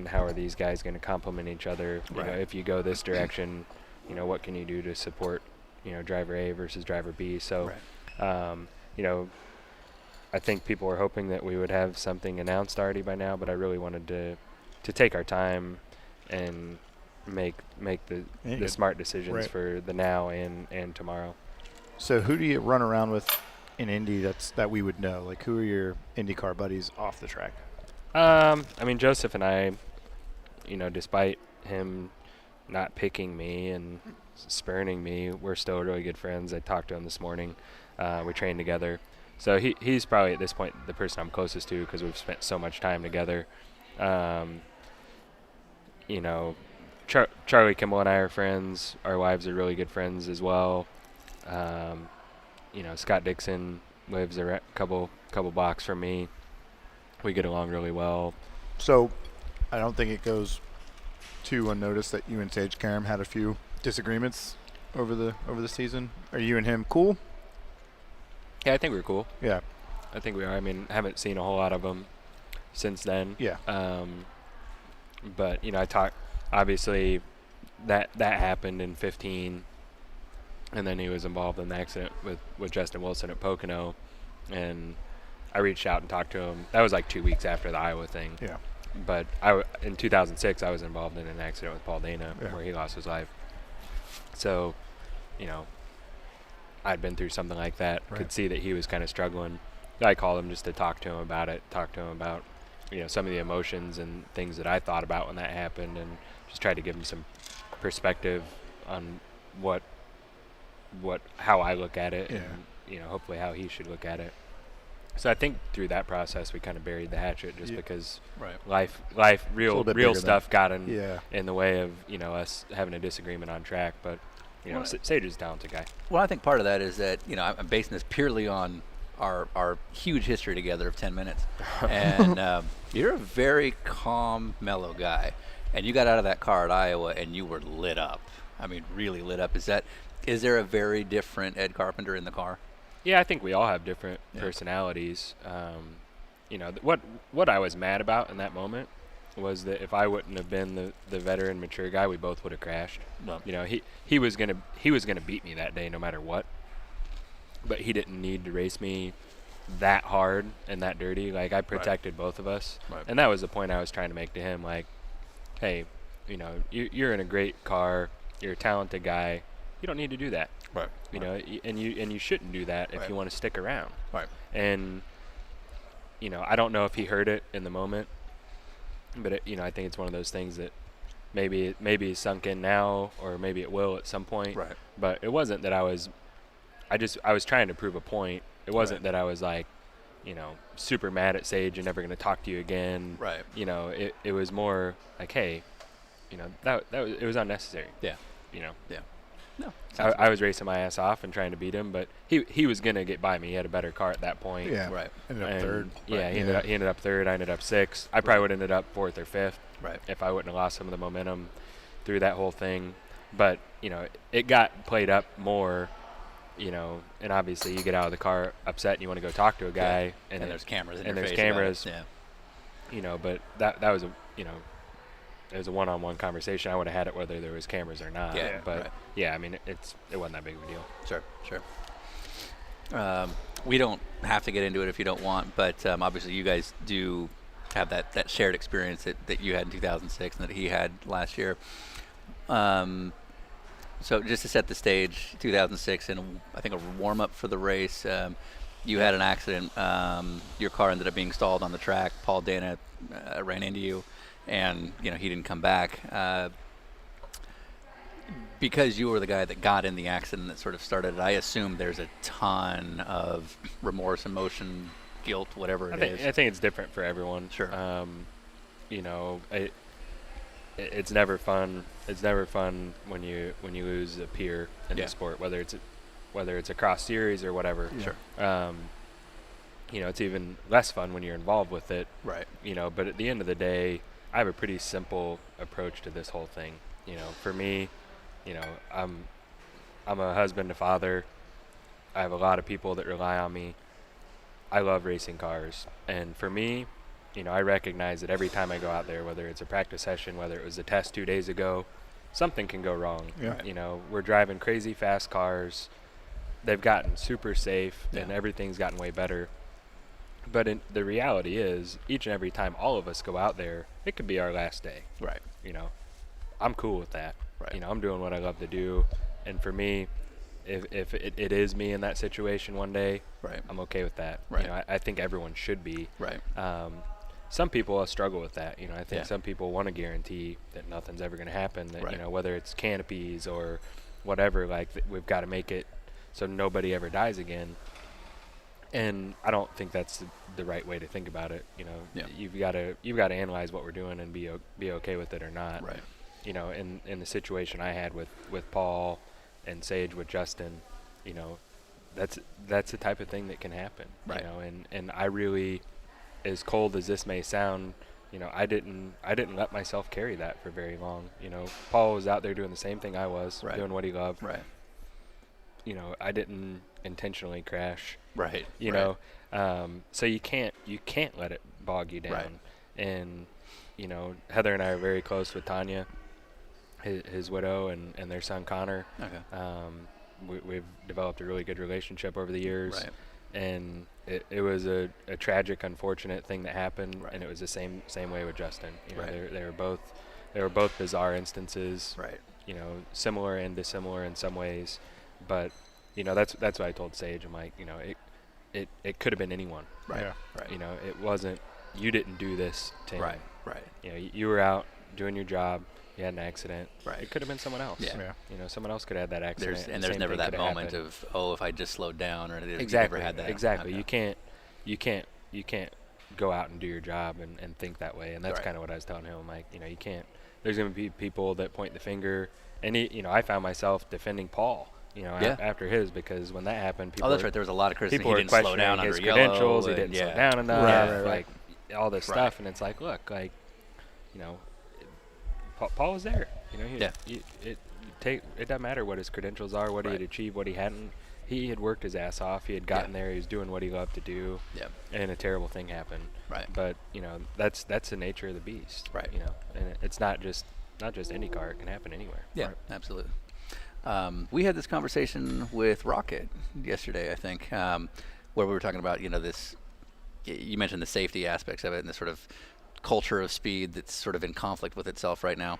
how are these guys going to complement each other? If you go this direction, what can you do to support driver A versus driver B. So, I think people were hoping that we would have something announced already by now, but I really wanted to take our time and make the smart decisions for the now and tomorrow. So who do you run around with in Indy that we would know? Like, who are your IndyCar buddies off the track? Joseph and I, despite him not picking me and spurning me. We're still really good friends. I talked to him this morning. We trained together. So he's probably at this point the person I'm closest to because we've spent so much time together. You know, Charlie Kimball and I are friends. Our wives are really good friends as well. You know, Scott Dixon lives a couple blocks from me. We get along really well. So I don't think it goes too unnoticed that you and Sage Karam had a few disagreements over the season. Are you and him cool? Yeah, I think we're cool. Yeah. I think we are. I mean, I haven't seen a whole lot of them since then. Yeah. But, you know, obviously that happened in 15, and then he was involved in the accident with Justin Wilson at Pocono, and I reached out and talked to him. That was like 2 weeks after the Iowa thing. Yeah. But in 2006, I was involved in an accident with Paul Dana where he lost his life. So, you know, I'd been through something like that, could see that he was kind of struggling. I called him just to talk to him about it, you know, some of the emotions and things that I thought about when that happened, and just tried to give him some perspective on how I look at it, and, you know, hopefully how he should look at it. So I think through that process we kind of buried the hatchet just because life, real stuff got in the way of, you know, us having a disagreement on track. But, you know, Sage is a talented guy. Well, I think part of that is that, you know, I'm basing this purely on our huge history together of 10 minutes. And you're a very calm, mellow guy. And you got out of that car at Iowa and you were lit up. I mean, really lit up. Is there a very different Ed Carpenter in the car? Yeah, I think we all have different personalities. You know, what I was mad about in that moment was that if I wouldn't have been the veteran, mature guy, we both would have crashed. Well, you know, he was gonna beat me that day no matter what. But he didn't need to race me that hard and that dirty. Like, I protected both of us, and that was the point I was trying to make to him. Like, hey, you know, you're in a great car. You're a talented guy. You don't need to do that. Right. You know, and you shouldn't do that if you want to stick around. Right. And, you know, I don't know if he heard it in the moment, but you know, I think it's one of those things that maybe it's sunk in now, or maybe it will at some point. Right. But it wasn't that I was trying to prove a point. It wasn't that I was like, you know, super mad at Sage and never going to talk to you again. Right. You know, it was more like, hey, you know, it was unnecessary. Yeah. You know. Yeah. No. I was racing my ass off and trying to beat him, but he was gonna get by me. He had a better car at that point. Yeah. Right. Ended up third. Yeah. He ended up third. I ended up sixth. I probably would have ended up fourth or fifth. Right. If I wouldn't have lost some of the momentum through that whole thing. But, you know, it got played up more, you know, and obviously you get out of the car upset and you want to go talk to a guy, and there's cameras in and your there's face about cameras. it. Yeah. You know, but that was a, you know, it was a one-on-one conversation. I would have had it whether there was cameras or not. Yeah, but yeah, I mean, it wasn't that big of a deal. Sure. We don't have to get into it if you don't want, but obviously you guys do have that shared experience that you had in 2006 and that he had last year. So just to set the stage, 2006, and I think a warm-up for the race, you had an accident. Your car ended up being stalled on the track. Paul Dana ran into you, and you know he didn't come back. Because you were the guy that got in the accident that sort of started it, I assume there's a ton of remorse, emotion, guilt, whatever it is. I think it's different for everyone. Sure. You know, it's never fun. It's never fun when you lose a peer in the sport, whether it's a cross series or whatever. Sure. You know, it's even less fun when you're involved with it. Right. You know, but at the end of the day, I have a pretty simple approach to this whole thing. You know, for me, you know, I'm a husband, a father. I have a lot of people that rely on me. I love racing cars, and for me, you know, I recognize that every time I go out there, whether it's a practice session, whether it was a test 2 days ago, something can go wrong. Yeah. You know, we're driving crazy fast cars. They've gotten super safe, and everything's gotten way better. But the reality is, each and every time all of us go out there, it could be our last day. Right. You know, I'm cool with that. Right. You know, I'm doing what I love to do. And for me, if it is me in that situation one day, Right. I'm okay with that. Right. You know, I think everyone should be. Right. Some people struggle with that. You know, I think Yeah. some people want to guarantee that nothing's ever going to happen. That Right. you know, whether it's canopies or, whatever. Like we've got to make it so nobody ever dies again. And I don't think that's the right way to think about it. You know, Yeah. you've got to analyze what we're doing and be okay with it or not. Right. You know, in the situation I had with Paul and Sage with Justin, you know, that's the type of thing that can happen. Right. You know, and I really, as cold as this may sound, you know, I didn't let myself carry that for very long. You know, Paul was out there doing the same thing I was, Right. doing what he loved. Right. You know, I didn't intentionally crash. Right. You know, so you can't let it bog you down. Right. And you know, Heather and I are very close with Tanya, his widow, and their son Connor. Okay. We've developed a really good relationship over the years. Right. And it was a tragic, unfortunate thing that happened, Right. and it was the same way with Justin. You know, Right. they were both bizarre instances. Right. You know, similar and dissimilar in some ways, but you know, that's what I told Sage. I'm like, you know, it could have been anyone. Right. Yeah. Right. You know, it wasn't. You didn't do this to him. Right. Right. You know, you were out doing your job. You had an accident. Right. It could have been someone else. Yeah. Yeah. You know, someone else could have had that accident. There's the never same that thing could have moment happened. of, oh, if I just slowed down, or Exactly. You never had that. Exactly. Okay. You can't go out and do your job and think that way. And that's Right. kind of what I was telling him. Like, you know, you can't. There's going to be people that point the finger, and you know, I found myself defending Paul. You know, Yeah. after his, because when that happened, people. Oh, that's right. There was a lot of criticism. People He were didn't slow questioning down his under yellow. credentials. He and didn't yeah. slow down enough. Right. Like all this Right. stuff, and it's like, look, like, you know, Paul was there. You know, it doesn't matter what his credentials are, what he had achieved, what he hadn't. He had worked his ass off. He had gotten there. He was doing what he loved to do. Yeah. And a terrible thing happened. Right. But you know, that's the nature of the beast. Right. You know, and it's not just IndyCar. It can happen anywhere. Yeah, Right. absolutely. We had this conversation with Rocket yesterday, I think, where we were talking about, you know, this. You mentioned the safety aspects of it and the sort of culture of speed that's sort of in conflict with itself right now.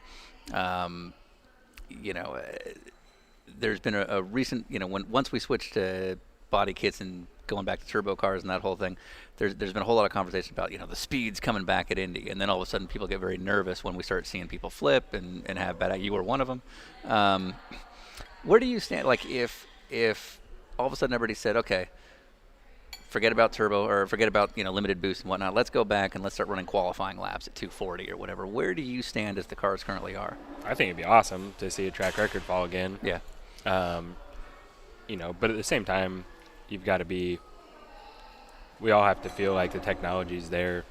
You know, there's been a recent, you know, once we switched to body kits and going back to turbo cars and that whole thing, there's been a whole lot of conversation about, you know, the speeds coming back at Indy, and then all of a sudden people get very nervous when we start seeing people flip and have bad. You were one of them. Where do you stand? Like, if all of a sudden everybody said, okay, forget about turbo, or forget about, you know, limited boost and whatnot, let's go back and let's start running qualifying laps at 240 or whatever. Where do you stand as the cars currently are? I think it'd be awesome to see a track record fall again. Yeah. You know, but at the same time, you've got to be. We all have to feel like the technology's there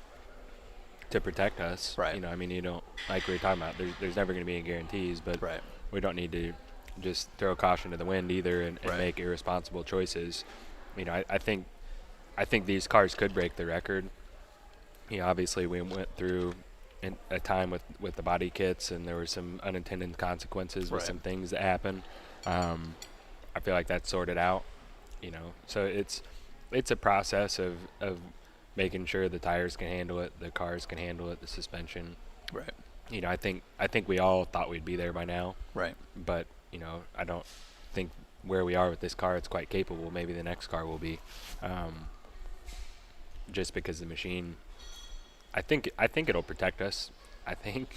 to protect us. Right. You know, I mean, you don't, like we were talking about. There's never going to be any guarantees, but Right. we don't need to just throw caution to the wind either and Right. make irresponsible choices. You know, I think these cars could break the record. You know, obviously we went through a time with the body kits, and there were some unintended consequences with Right. some things that happened. I feel like that's sorted out. You know, so it's a process of making sure the tires can handle it, the cars can handle it, the suspension. Right. You know, I think we all thought we'd be there by now. Right. But you know, I don't think where we are with this car, it's quite capable. Maybe the next car will be, just because the machine. I think it'll protect us. I think.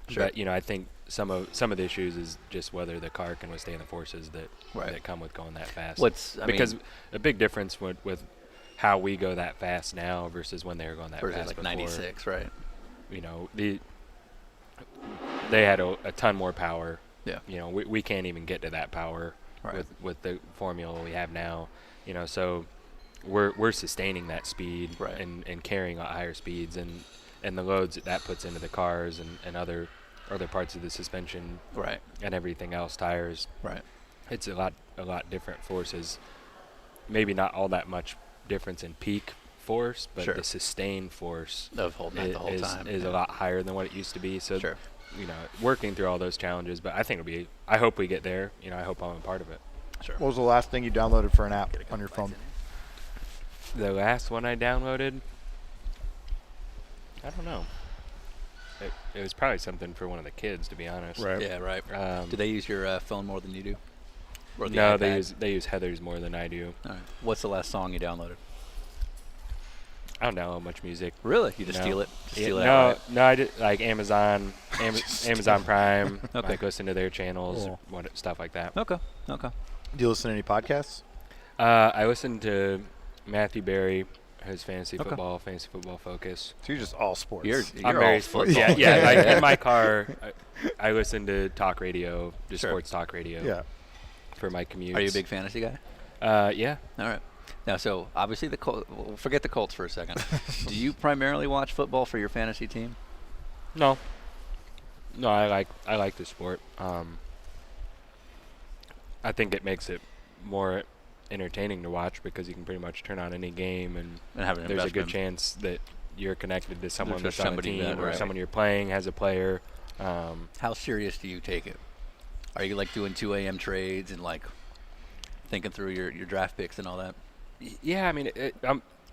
Sure. But you know, I think some of the issues is just whether the car can withstand the forces that Right. come with going that fast. Because a big difference with how we go that fast now versus when they were going that versus fast like before. 96, right? You know, they had a ton more power. Yeah. You know, we can't even get to that power Right. with the formula we have now. You know, so we're sustaining that speed Right. and carrying out higher speeds and the loads that puts into the cars and other parts of the suspension Right. and everything else, tires. Right. It's a lot different forces. Maybe not all that much difference in peak force, but Sure. the sustained force Of holding that the whole time. is Yeah. a lot higher than what it used to be. So, Sure. you know, working through all those challenges, but I think I hope we get there. You know, I hope I'm a part of it. Sure. What was the last thing you downloaded for an app on your phone? The last one I downloaded, I don't know. It was probably something for one of the kids, to be honest. Right. Yeah, right. Um, Do they use your phone more than you do? Or the No, iPad? they use Heather's more than I do. All right. What's the last song you downloaded? I don't download much music. Really? You just No. steal it? Just Yeah, steal it no, outright? no, I did like Amazon Prime. Okay. Like listen to their channels, Cool. stuff like that. Okay. Okay. Do you listen to any podcasts? I listened to Matthew Berry, his fantasy Okay. football focus. So you're just all sports. I'm You're very all sports. football. Yeah, yeah. Like in my car, I listen to talk radio, just Sure. sports talk radio. Yeah. For my commute. Are you a big fantasy guy? Yeah. All right. Now, so obviously the Colts. Forget the Colts for a second. Do you primarily watch football for your fantasy team? No. No, I like the sport. I think it makes it more entertaining to watch because you can pretty much turn on any game and have an there's a good investment. chance that you're connected to someone There's that's on a somebody team that- or right. someone you're playing has a player. How serious do you take it? Are you like doing 2 a.m. trades and like thinking through your draft picks and all that? Yeah, I mean,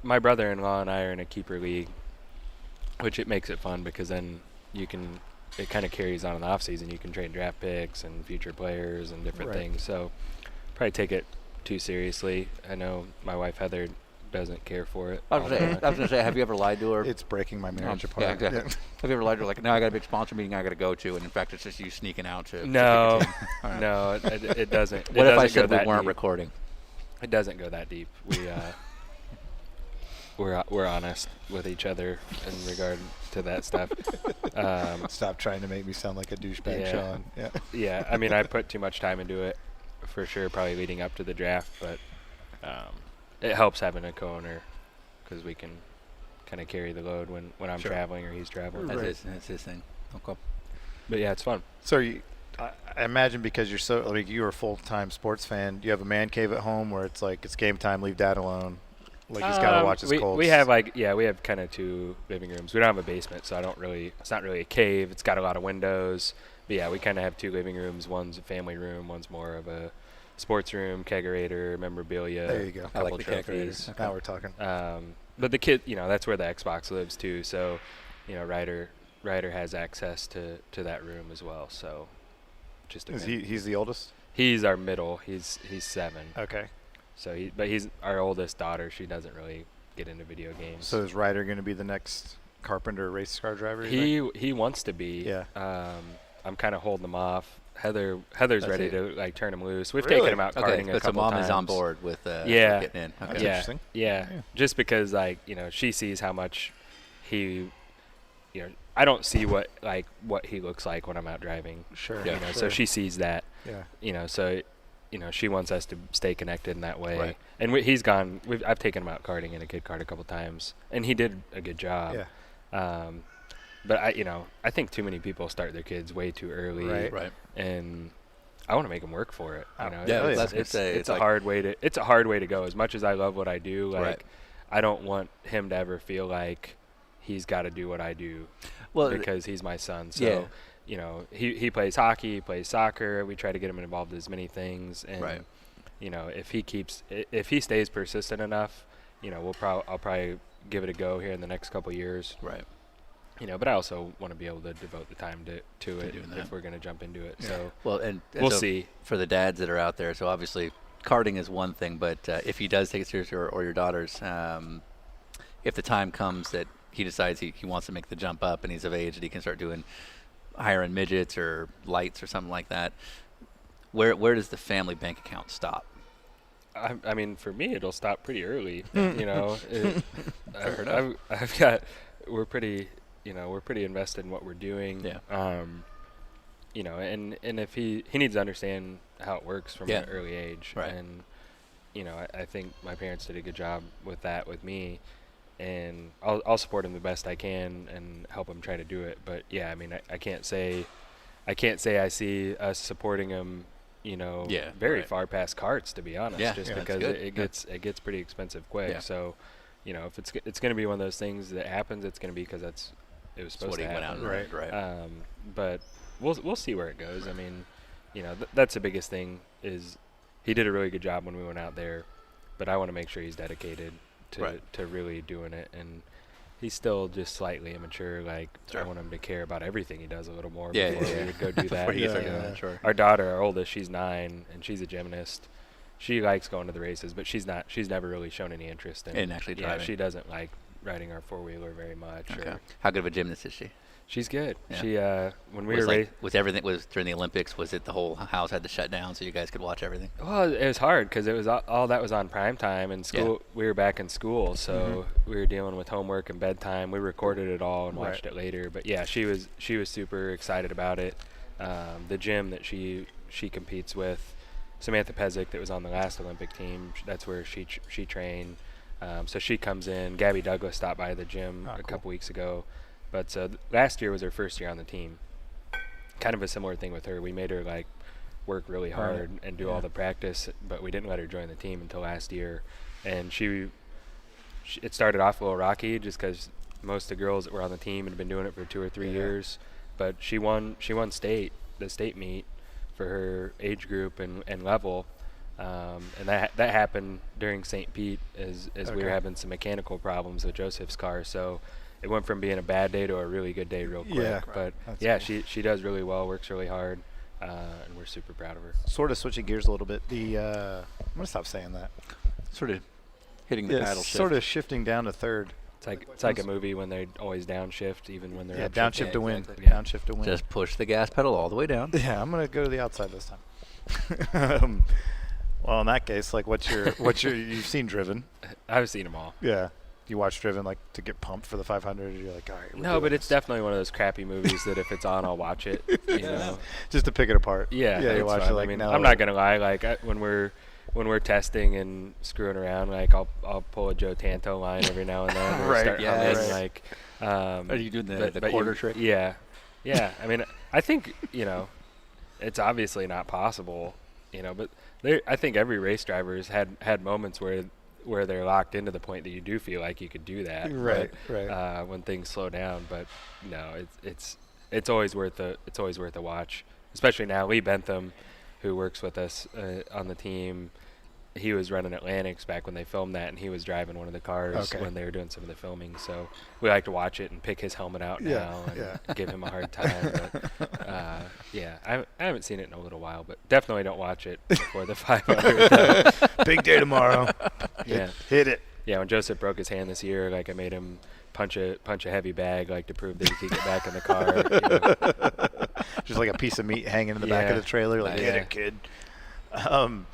my brother-in-law and I are in a keeper league, which it makes it fun because then it kind of carries on in the off season. You can trade draft picks and future players and different Right. things. So probably take it too seriously. I know my wife Heather doesn't care for it. I was gonna say, have you ever lied to her? It's breaking my marriage Yeah, apart. exactly. Have you ever lied to her like, no, I got a big sponsor meeting I got to go to, and in fact, it's just you sneaking out to No, to pick a team? All right. no, it doesn't. What it if I doesn't go said we that weren't deep. recording? It doesn't go that deep. We're honest with each other in regard to that stuff. Stop trying to make me sound like a douchebag, Yeah. Sean. Yeah. Yeah, I mean, I put too much time into it for sure, probably leading up to the draft, but it helps having a co-owner because we can kind of carry the load when I'm Sure. traveling or he's traveling. That's his thing. Okay. But yeah, it's fun. So I imagine because you're you're a full-time sports fan, you have a man cave at home where it's like it's game time, leave dad alone. Like he's got to watch his Colts. We have kind of 2 living rooms. We don't have a basement, so it's not really a cave. It's got a lot of windows. But yeah, we kind of have 2 living rooms. One's a family room. One's more of a sports room, kegerator, memorabilia. There you go. Couple I like the trophies. kegerator. Now we're talking. But the kid, that's where the Xbox lives too. So, Ryder has access to that room as well. So, just He's the oldest? he's our middle. He's 7. Okay. So he's our oldest daughter. She doesn't really get into video games. So is Ryder going to be the next Carpenter race car driver? you think? He wants to be. Yeah. I'm kind of holding him off. Heather's That's ready it. to like turn him loose. We've Really? taken him out karting a so couple mom times. is on board with Yeah. getting in. Okay. That's Yeah, interesting. yeah. Yeah. Just because she sees how much he, I don't see what he looks like when I'm out driving. Sure. Yeah. So she sees that. Yeah. So she wants us to stay connected in that way. Right. And he's gone. I've taken him out karting in a kid kart a couple times, and he did a good job. Yeah. But I think too many people start their kids way too early. Right. And I want to make them work for it. Oh, Yeah, yeah. that's what I say. It's like- a hard way to go. As much as I love what I do, Right. I don't want him to ever feel like he's got to do what I do because he's my son. So, he plays hockey, he plays soccer. We try to get him involved in as many things. And, Right. if he stays persistent enough, I'll probably give it a go here in the next couple years. Right. But I also want to be able to devote the time to it doing that. if we're going to jump into it. So Well, and we'll so see. for the dads that are out there. So obviously, karting is one thing, but if he does take it seriously, or your daughters, if the time comes that he decides he wants to make the jump up and he's of age that he can start doing higher end midgets or lights or something like that, where does the family bank account stop? I mean, for me, it'll stop pretty early. I've got. We're pretty invested in what we're doing. Yeah. And if he needs to understand how it works from Yeah. an early age. Right. And I think my parents did a good job with that with me, and I'll support him the best I can and help him try to do it. But yeah, I mean, I can't say I see us supporting him. Very right. far past karts, to be honest, Yeah, just yeah, that's because good. it gets pretty expensive quick. Yeah. So, if it's going to be one of those things that happens, it's going to be because it was supposed what to he went happen. out and right. But we'll see where it goes. I mean, that's the biggest thing is he did a really good job when we went out there, but I want to make sure he's dedicated to really doing it. And he's still just slightly immature. Like, Sure. I want him to care about everything he does a little more Yeah, before yeah. we would go do that. Before you get start Yeah. doing that, sure. Our daughter, our oldest, she's 9, and she's a gymnast. She likes going to the races, but she's never really shown any interest in In actually driving. Yeah, she doesn't like riding our 4-wheeler very much. Okay. Or How good of a gymnast is she? she's good. Yeah. She when we Was were was everything was during the Olympics? Was it the whole house had to shut down so you guys could watch everything? well, it was hard because it was all that was on prime time and school. We were back in school, so we were dealing with homework and bedtime. We recorded it all and watched it later. But yeah, she was super excited about it. The gym that she competes with, Samantha Pezic, that was on the last Olympic team. That's where she trained. So she comes in. Gabby Douglas stopped by the gym a couple weeks ago. But last year was her first year on the team. Kind of a similar thing with her. We made her like work really hard and do all the practice, but we didn't let her join the team until last year. And it started off a little rocky just because most of the girls that were on the team had been doing it for 2 or 3 years. But she won the state meet for her age group and level. And that happened during St. Pete as we were having some mechanical problems with Joseph's car. So it went from being a bad day to a really good day real quick. Yeah, but that's cool. she does really well, works really hard, and we're super proud of her. Sort of switching gears a little bit. I'm gonna stop saying that. Sort of hitting the paddle shift. Sort of shifting down to third. It's like a movie when they're always downshift, even when they're downshift to win. exactly. Yeah. Downshift to win. Just push the gas pedal all the way down. Yeah, I'm gonna go to the outside this time. Well, in that case, like, what's your you've seen Driven? I've seen them all. Yeah. You watch Driven like to get pumped for the 500? You're like, all right. No, but it's definitely one of those crappy movies that if it's on, I'll watch it. You know, just to pick it apart. yeah, you it's watch fun. it like. I mean, no. I'm not gonna lie. Like when we're testing and screwing around, like I'll pull a Joe Tanto line every now and then. Or Right, start yes. humming, like. Are you doing the but quarter trick? Yeah. I mean, I think it's obviously not possible. But I think every race driver's had moments where they're locked into the point that you do feel like you could do that. Right. When things slow down, but no, it's always worth a watch, especially now. Lee Bentham, who works with us on the team, he was running Atlantics back when they filmed that, and he was driving one of the cars when they were doing some of the filming. So we like to watch it and pick his helmet out now and give him a hard time. But, I haven't seen it in a little while, but definitely don't watch it before the 500. Big day tomorrow. Hit it. Yeah, when Joseph broke his hand this year, like I made him punch a heavy bag, like to prove that he could get back in the car. Just like a piece of meat hanging in the back of the trailer. Like, get it, kid. One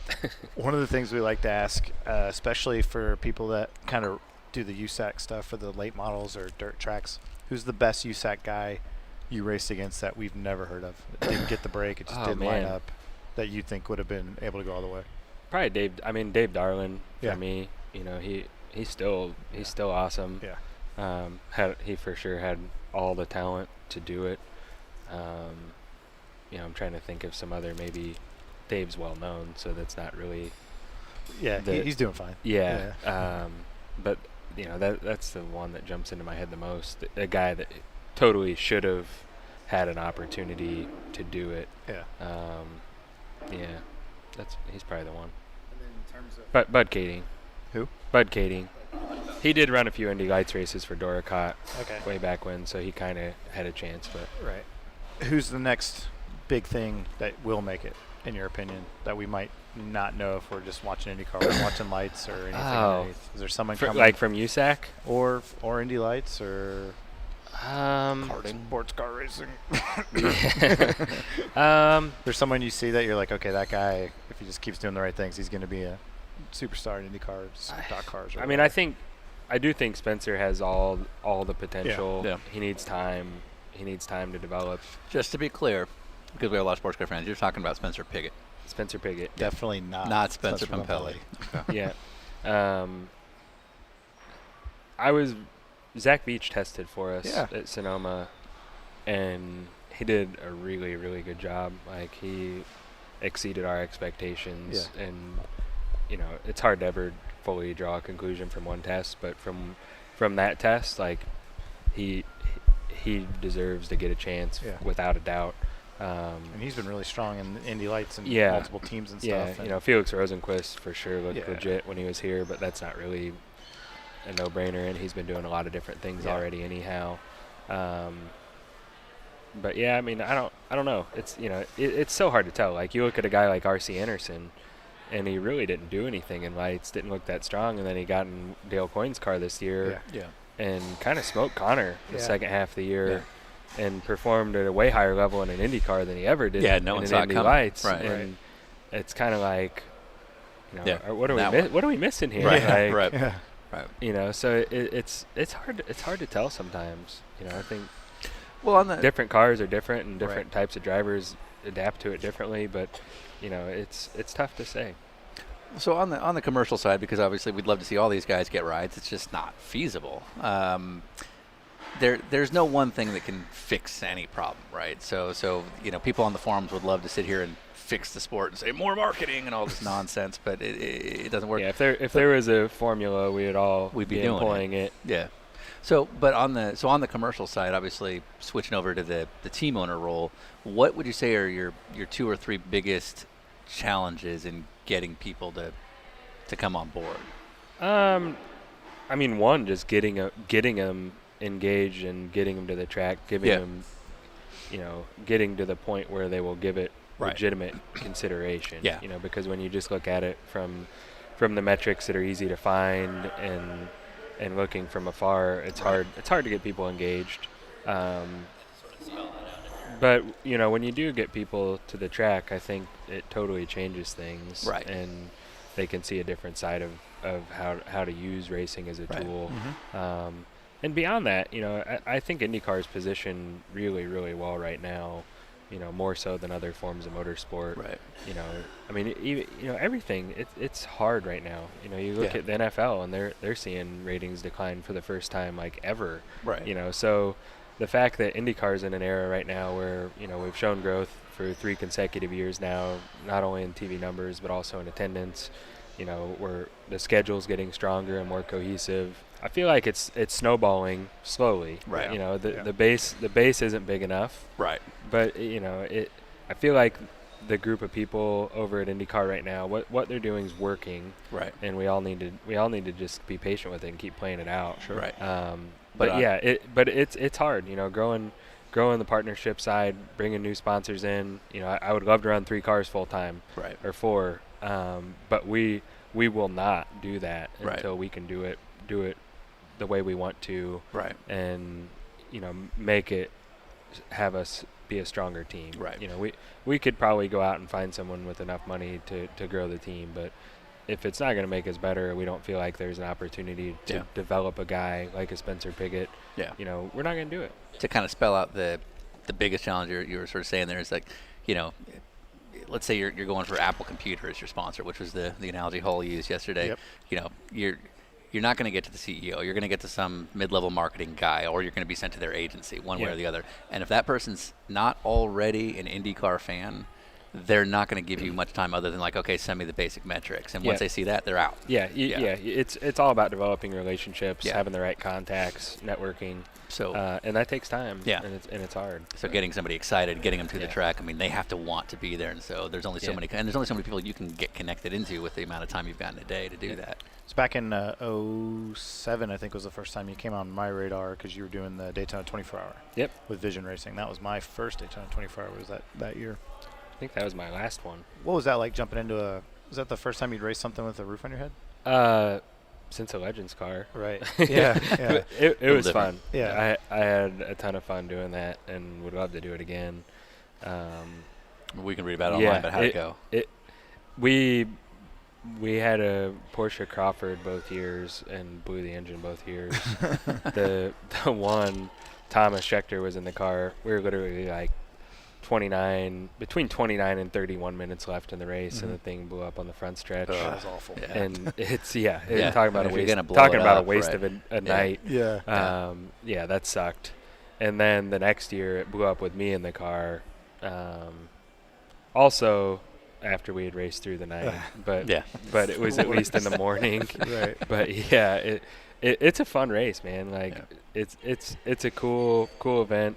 of the things we like to ask, especially for people that kind of do the USAC stuff for the late models or dirt tracks, who's the best USAC guy you raced against that we've never heard of? It didn't get the break, it just didn't line up, that you think would have been able to go all the way? Probably Dave. I mean, Dave Darlin for me. He's still awesome. Yeah. He for sure had all the talent to do it. I'm trying to think of some other, maybe Dave's well known, so that's not really. Yeah, he's doing fine. Yeah. But that's the one that jumps into my head the most. A guy that totally should have had an opportunity to do it. Yeah. He's probably the one. And then in terms of But Bud Kading. Who? Bud Kading. He did run a few Indy Lights races for Doricott way back when, so he kind of had a chance. But who's the next big thing that will make it, in your opinion, that we might not know if we're just watching IndyCar or watching lights or anything underneath? Is there someone coming? Like from USAC? Or Indy Lights or karting? Sports car racing? There's someone you see that you're like, okay, that guy, if he just keeps doing the right things, he's going to be a superstar in IndyCar, stock cars. Or I do think Spencer has all the potential. Yeah. He needs time. He needs time to develop. Just to be clear, because we have a lot of sports car fans, you're talking about Spencer Piggott. Spencer Piggott. Definitely not Spencer Pumpelly. Yeah. Zach Beach tested for us at Sonoma, and he did a really, really good job. Like, he exceeded our expectations, and it's hard to ever fully draw a conclusion from one test, but from that test, like, he deserves to get a chance without a doubt. And he's been really strong in Indy Lights and multiple teams and stuff. Yeah, Felix Rosenquist for sure looked legit when he was here, but that's not really a no-brainer, and he's been doing a lot of different things already anyhow. But yeah, I mean, I don't know. It's it's so hard to tell. Like, you look at a guy like R.C. Anderson, and he really didn't do anything in lights, didn't look that strong, and then he got in Dale Coyne's car this year. and kind of smoked Connor the Yeah. second half of the year and performed at a way higher level in an IndyCar than he ever did no one in saw an it Indy coming. Lights. Right. And it's kind of like, Yeah, what are that what are we missing here? Right. Like, Right. Yeah. Right. So it's hard to tell sometimes. I think Well, on the different cars are different, and different types of drivers adapt to it differently. But it's tough to say. So on the commercial side, because obviously we'd love to see all these guys get rides, it's just not feasible. There's no one thing that can fix any problem, right? So people on the forums would love to sit here and fix the sport and say more marketing and all this nonsense, but it doesn't work. Yeah, if there was a formula, we'd be doing employing it. Yeah. So, but on the commercial side, obviously switching over to the team owner role, what would you say are your 2 or 3 biggest challenges in getting people to come on board? I mean, one, just getting them engaged and getting them to the track, giving them, getting to the point where they will give it legitimate consideration. Yeah. Because when you just look at it from the metrics that are easy to find and looking from afar, it's hard to get people engaged. But when you do get people to the track, I think it totally changes things. Right. And they can see a different side of how to use racing as a tool. Mm-hmm. And beyond that, I think IndyCar is positioned really, really well right now. More so than other forms of motorsport. Right. I mean, even, everything. It's hard right now. You look at the NFL and they're seeing ratings decline for the first time like ever. Right. So the fact that IndyCar is in an era right now where we've shown growth for 3 consecutive years now, not only in TV numbers but also in attendance. Where the schedule's getting stronger and more cohesive. I feel like it's snowballing slowly. Right. The base isn't big enough. Right. But I feel like the group of people over at IndyCar right now, what they're doing is working. Right. And we all need to just be patient with it and keep playing it out. Sure. Right. But it's hard. Growing the partnership side, bringing new sponsors in. I would love to run 3 cars full time. Right. Or 4. But we will not do that Right. until we can do it the way we want to. Right. And make it have us be a stronger team. Right. We could probably go out and find someone with enough money to grow the team, but if it's not going to make us better, we don't feel like there's an opportunity to develop a guy like a Spencer Pigot. Yeah. We're not going to do it. To kind of spell out the biggest challenge you were sort of saying there is like, let's say you're going for Apple Computer as your sponsor, which was the analogy Hull used yesterday. Yep. You're not going to get to the CEO. You're going to get to some mid-level marketing guy, or you're going to be sent to their agency, one way or the other. And if that person's not already an IndyCar fan, they're not going to give you much time other than like, okay, send me the basic metrics. And once they see that, they're out. It's all about developing relationships, having the right contacts, networking. So and that takes time. Yeah. And it's hard. So getting somebody excited, getting them to the track. I mean, they have to want to be there, and so there's only so many people you can get connected into with the amount of time you've got in a day to do that. It's back in 07, I think, was the first time you came on my radar because you were doing the Daytona 24-hour. Yep. With Vision Racing. That was my first Daytona 24-hour. Was that year? I think that was my last one. What was that like jumping into was that the first time you'd raced something with a roof on your head? Since a Legends car. Right. Yeah. Yeah. It was fun. Yeah. I had a ton of fun doing that and would love to do it again. We can read about it online, but how'd it go? We had a Porsche Crawford both years and blew the engine both years. the one, Thomas Schechter was in the car. We were literally like between 29 and 31 minutes left in the race, and the thing blew up on the front stretch. That was awful. Yeah. And it's talking about a waste of a night. Yeah. That sucked. And then the next year it blew up with me in the car. Also after we had raced through the night, but it was at least in the morning. Right. But it's a fun race, man. Like it's a cool event.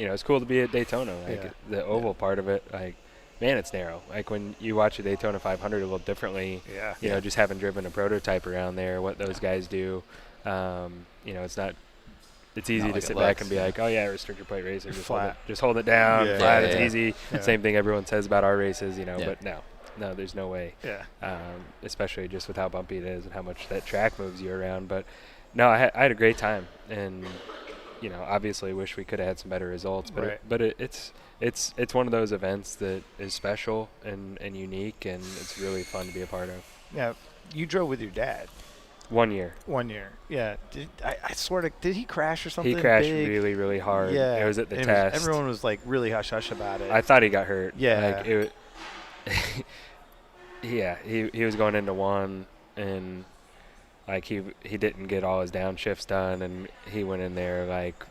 It's cool to be at Daytona. Like the oval part of it, like, man, it's narrow. Like when you watch a Daytona 500 a little differently, just having driven a prototype around there, what those guys do, it's easy to sit back and be like, oh yeah, restrictor plate racer, just hold it down, flat, it's easy. Yeah. Same thing everyone says about our races, but no, there's no way. Yeah. Especially just with how bumpy it is and how much that track moves you around. But No, I had a great time, and obviously wish we could have had some better results, but Right. it's one of those events that is special and unique, and it's really fun to be a part of. Yeah, you drove with your dad 1 year. 1 year. Yeah, I swear to, did he crash or something? He crashed big? really, really hard. Yeah, It was at the and test. everyone was like really hush hush about it. I thought he got hurt. Yeah. Like yeah, he was going into one, and like he didn't get all his downshifts done, and he went in there like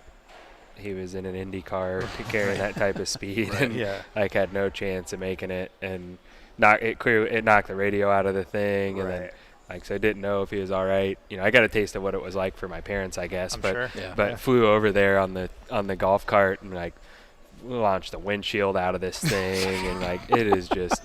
he was in an IndyCar carrying that type of speed, and Yeah. like had no chance of making it, and it knocked the radio out of the thing, and then Right. like so I didn't know if he was all right. I got a taste of what it was like for my parents, I guess, I'm but sure. Yeah. but flew over there on the golf cart and like launched the windshield out of this thing, and like it is just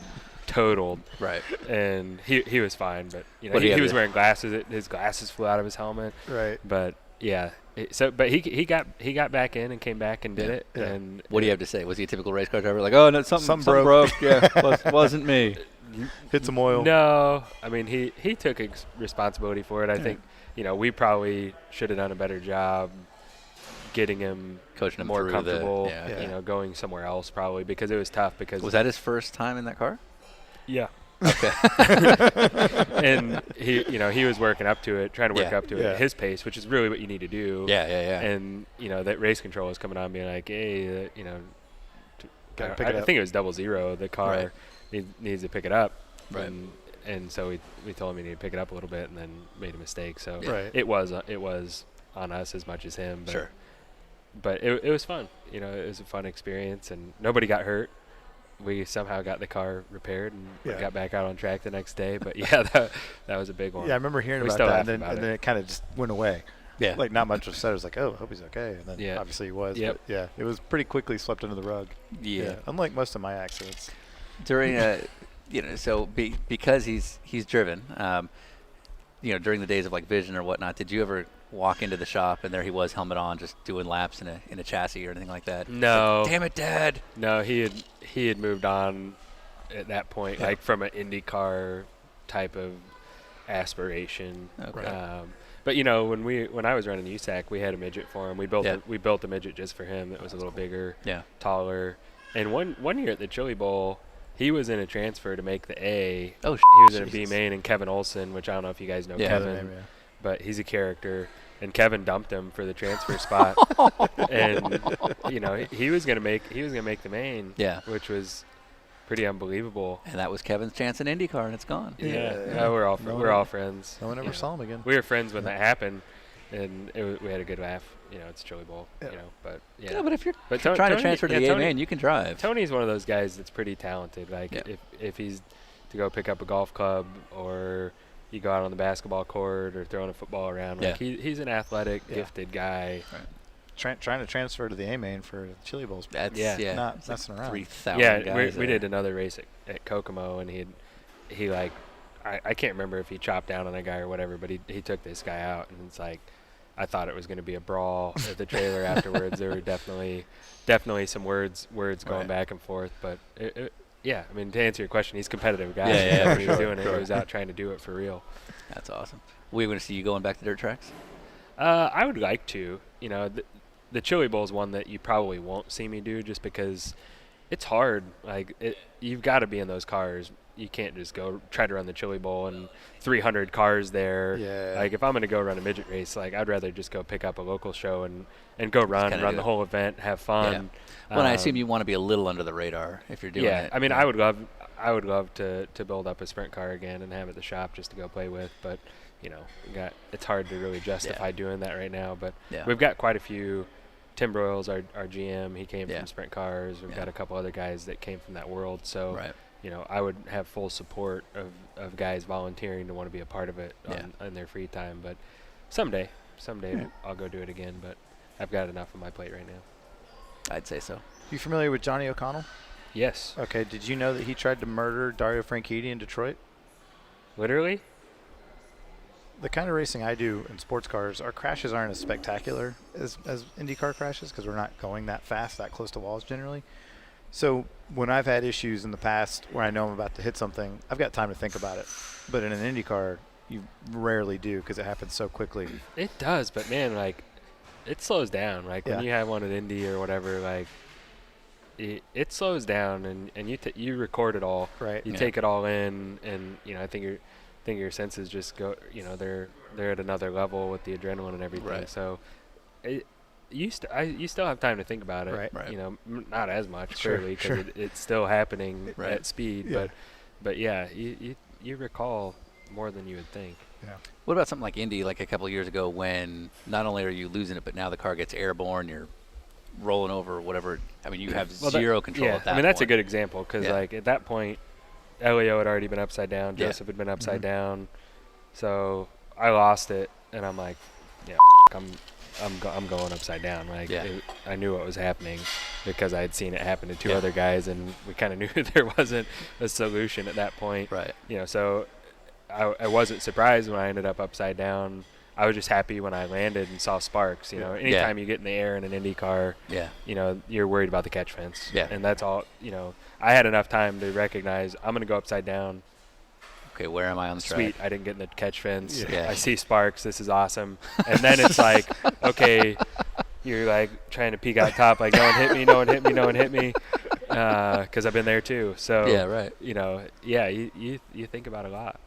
totaled. Right. And he was fine, but What do you he have was to- wearing glasses. His glasses flew out of his helmet. Right. But yeah, but he got back in and came back and did Yeah. it. Yeah. And What do you have to say? Was he a typical race car driver? Like, oh no, something broke. broke. Yeah, wasn't me. Hit some oil. No, I mean he took responsibility for it. I Yeah. think we probably should have done a better job getting him Coaching him more through comfortable. Yeah. Going somewhere else probably, because it was tough. Because Was that his first time in that car? yeah. Okay. And he was working up to it, trying to work Yeah. up to it Yeah. at his pace, which is really what you need to do. yeah. And that race control was coming on, being like, hey, Gotta pick I it up. think it was 00. The car Right. needs to pick it up. Right. And so we told him he needed to pick it up a little bit, and then made a mistake. So Right. it was on us as much as him. But, Sure. But it was fun. It was a fun experience, and nobody got hurt. We somehow got the car repaired and Yeah. got back out on track the next day. But yeah, that was a big one. Yeah, I remember hearing We about still that, laugh and about then it kind of just went away. Yeah. Like not much was said. It was like, oh, I hope he's okay. And then Yeah. obviously he was. Yep. But yeah, it was pretty quickly swept under the rug. Yeah. Unlike most of my accidents. During so because he's driven, during the days of like vision or whatnot, did you ever walk into the shop and there he was, helmet on, just doing laps in a chassis or anything like that? No. Like, damn it, Dad. No, he had moved on at that point, Yeah. like from an IndyCar type of aspiration. Okay. But when I was running USAC, we had a midget for him. We built a midget just for him that was a little bigger, Yeah. taller. And one year at the Chili Bowl, he was in a transfer to make the A. Oh, He was in a B Jesus. main, and Kevin Olson, which I don't know if you guys know Yeah. Kevin, Other name, yeah. but he's a character. And Kevin dumped him for the transfer spot, and he was gonna make the main, Yeah. which was pretty unbelievable. And that was Kevin's chance in IndyCar, and it's gone. Yeah, we're all No we're one- all friends. No one ever saw him again. We were friends when that happened, and we had a good laugh. It's Chili Bowl, Yeah. but Yeah, but if you're But trying Tony- to transfer to yeah, the Tony- A-main, you can drive. Tony's one of those guys that's pretty talented. Like Yeah. if he's to go pick up a golf club, or you go out on the basketball court, or throwing a football around, like he's an athletic, Yeah. gifted guy. Trying to transfer to the A main for Chili Bowls. That's Yeah. Not it's like messing around. 3,000 Yeah, guys we there. did another race at Kokomo, and he like I can't remember if he chopped down on a guy or whatever, but he took this guy out, and it's like I thought it was going to be a brawl at the trailer afterwards. There were definitely some words going Right. back and forth, but yeah, I mean, to answer your question, he's a competitive guy. Yeah, When for he was sure, doing it. He was out trying to do it for real. That's awesome. We going to see you going back to dirt tracks? I would like to. The Chili Bowl is one that you probably won't see me do, just because it's hard. Like you've got to be in those cars. You can't just go try to run the Chili Bowl and 300 cars there. Yeah. Like if I'm going to go run a midget race, like I'd rather just go pick up a local show and go run kinda do the it. whole event, have fun. Well, and I assume you want to be a little under the radar if you're doing Yeah, it. I mean, I would love to build up a sprint car again and have it at the shop just to go play with, but it's hard to really justify doing that right now. But Yeah. we've got quite a few. Tim Broyles, our GM, he came Yeah. from sprint cars. We've Yeah. got a couple other guys that came from that world. So Right. I would have full support of guys volunteering to want to be a part of it in their free time. But someday I'll go do it again. But I've got enough on my plate right now. I'd say so. You familiar with Johnny O'Connell? Yes, Okay. Did you know that he tried to murder Dario Franchitti in Detroit? literally. The kind of racing I do in sports cars, our crashes aren't as spectacular as IndyCar crashes because we're not going that fast, that close to walls generally. So when I've had issues in the past where I know I'm about to hit something, I've got time to think about it. But in an IndyCar, you rarely do because it happens so quickly. It does, but man, like, it slows down. Like when Yeah. you have one at Indy or whatever, like, it slows down, and you record it all. Right. You Yeah. take it all in, and I think your senses just go. They're at another level with the adrenaline and everything. Right. So, you still have time to think about it. Right. Right. Not as much Sure, clearly because sure. it's still happening Right. at speed. Yeah. But yeah, you recall more than you would think. What about something like Indy, like a couple of years ago, when not only are you losing it, but now the car gets airborne, you're rolling over, whatever. I mean, you have zero control yeah, at that I mean, that's a point. good example because, Yeah. like, at that point, Elio had already been upside down. Yeah. Joseph had been upside Mhm. down. So I lost it, and I'm like, yeah, I'm going upside down. Like, Yeah. I knew what was happening because I had seen it happen to two Yeah. other guys, and we kind of knew there wasn't a solution at that point. Right. So I wasn't surprised when I ended up upside down. I was just happy when I landed and saw sparks. Anytime you get in the air in an Indy car, Yeah. you're worried about the catch fence. Yeah. And that's all, I had enough time to recognize I'm going to go upside down. Okay, where am I on the track? Sweet, I didn't get in the catch fence. Yeah. I see sparks. This is awesome. And then it's like, okay, you're like trying to peek out top, like no one hit me, no one hit me, no one hit me, because I've been there too. So Yeah, right. you think about it a lot.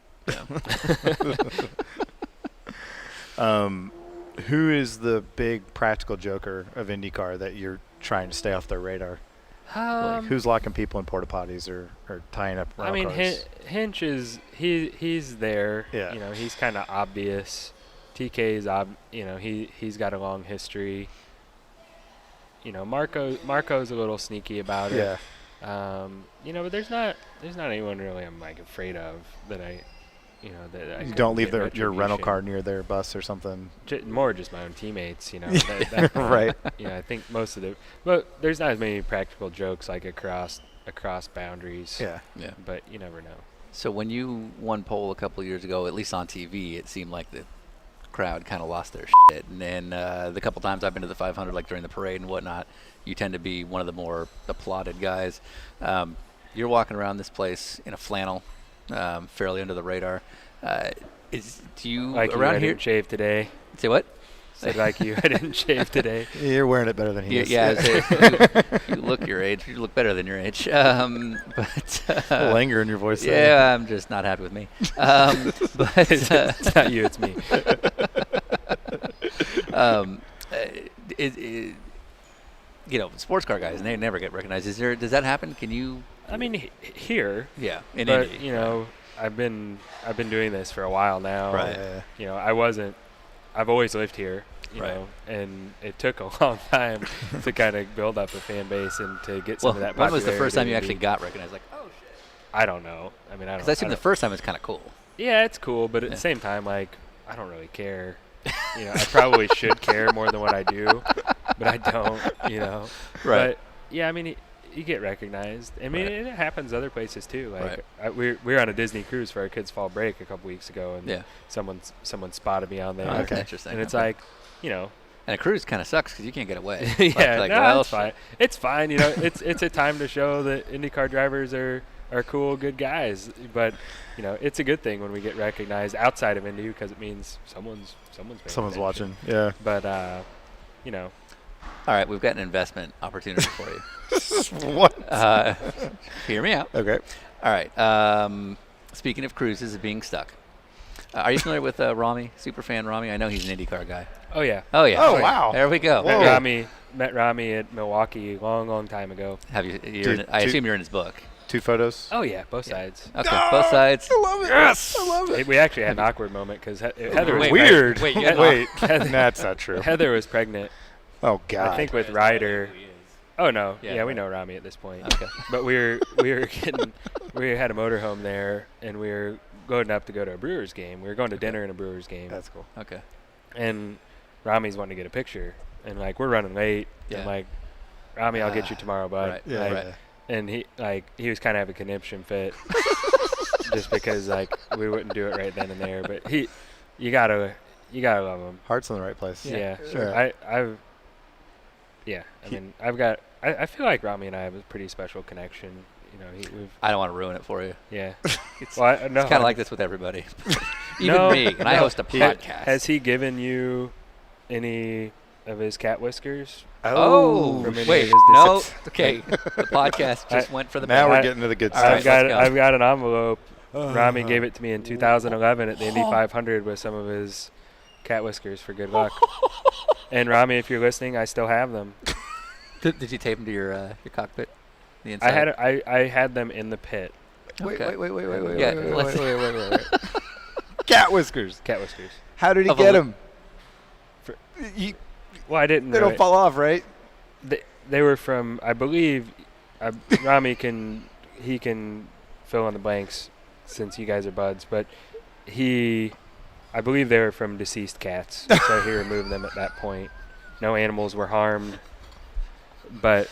Who is the big practical joker of IndyCar that you're trying to stay off their radar? Like, who's locking people in porta potties or tying up rental I mean, cars? Hinch is he's there. Yeah. He's kind of obvious. TK's he's got a long history. Marco's a little sneaky about it. Yeah. But there's not anyone really I'm like afraid of that I You couldn't don't leave get your rental retribution. car near their bus or something. More just my own teammates, Right. I think most of but there's not as many practical jokes like across boundaries. Yeah. Yeah. But you never know. So when you won pole a couple of years ago, at least on TV, it seemed like the crowd kind of lost their shit. And then the couple times I've been to the 500, like during the parade and whatnot, you tend to be one of the more applauded guys. You're walking around this place in a flannel, fairly under the radar. Do you Like around I here? didn't shave today. Say what? Said like you, I didn't shave today. You're wearing it better than he is. Yeah, you look your age. You look better than your age. But A little anger in your voice there. yeah, I'm just not happy with me. But It's not you, it's me. Sports car guys, and they never get recognized. Does that happen? Can you? I mean, here, Yeah, in but Indy. I've been doing this for a while now. Right. I've always lived here, Right. and it took a long time to kind of build up a fan base and to get some Well, of that when was the first time you popularity. actually got recognized? Like, oh shit. I don't know. I mean, I don't. Because I assume I the don't- first time was kind of cool. Yeah, it's cool, but at the same time, like, I don't really care. I probably should care more than what I do, but I don't. Right. But yeah, I mean, you get recognized. I mean, Right. it happens other places too. Like Right. we were on a Disney cruise for our kids' fall break a couple weeks ago, and Yeah. someone spotted me on there. Oh, that's Okay. interesting. And it's Okay. like, and a cruise kind of sucks because you can't get away. yeah, like, no, well, it's fine. It's fine. It's a time to show that IndyCar drivers are cool, good guys. But it's a good thing when we get recognized outside of Indy because it means someone's paying Someone's attention. watching. Yeah. But All right, we've got an investment opportunity for you. What? Hear me out. Okay. All right. Speaking of cruises and being stuck, are you familiar with Rami, superfan Rami? I know he's an IndyCar guy. oh yeah, Oh yeah. Oh, wow. There we go. Whoa. met Rami at Milwaukee a long time ago. Have you? Dude, I assume you're in his book. 2 photos. Oh yeah, both sides. Okay, both sides. I love it. Yes. I love it. We actually had an awkward moment because Heather was Wait, Weird. wait, you had Wait. Heather- That's not true. Had was pregnant. Oh, God. I think with Ryder. Oh no, Yeah, yeah, we right. know Rami at this point. Okay. But we had a motorhome there, and we were going up to go to a Brewers game. We were going to dinner in a Brewers game, That's cool. Okay. and Rami's wanting to get a picture, and like we're running late, Yeah. and like Rami, I'll get you tomorrow, bud. Right. Yeah. Like, Right. And he was kind of having a conniption fit, just because like we wouldn't do it right then and there. But you gotta love him. Heart's in the right place. Yeah, Sure. I feel like Rami and I have a pretty special connection. We've I don't want to ruin it for you. yeah. It's Well, no, kind of like this with everybody. Even No, me, and I no. host a podcast. Has he given you any of his cat whiskers? Oh, From any of wait, his no. dissets? Okay, the podcast just went for the Now bad. we're getting to the good All stuff. right, let's go. I've got an envelope. Rami gave it to me in 2011 at the Indy 500 with some of his cat whiskers for good luck. And Rami, if you're listening, I still have them. Did you tape them to your cockpit? The inside? I had them in the pit. Wait. Yeah, Wait. let's- Cat whiskers. Cat whiskers. How did he Of a get li- them? Well, I didn't. They don't fall off, right? They were from, I believe, Rami can fill in the blanks since you guys are buds, but I believe they were from deceased cats, so he removed them at that point. No animals were harmed, but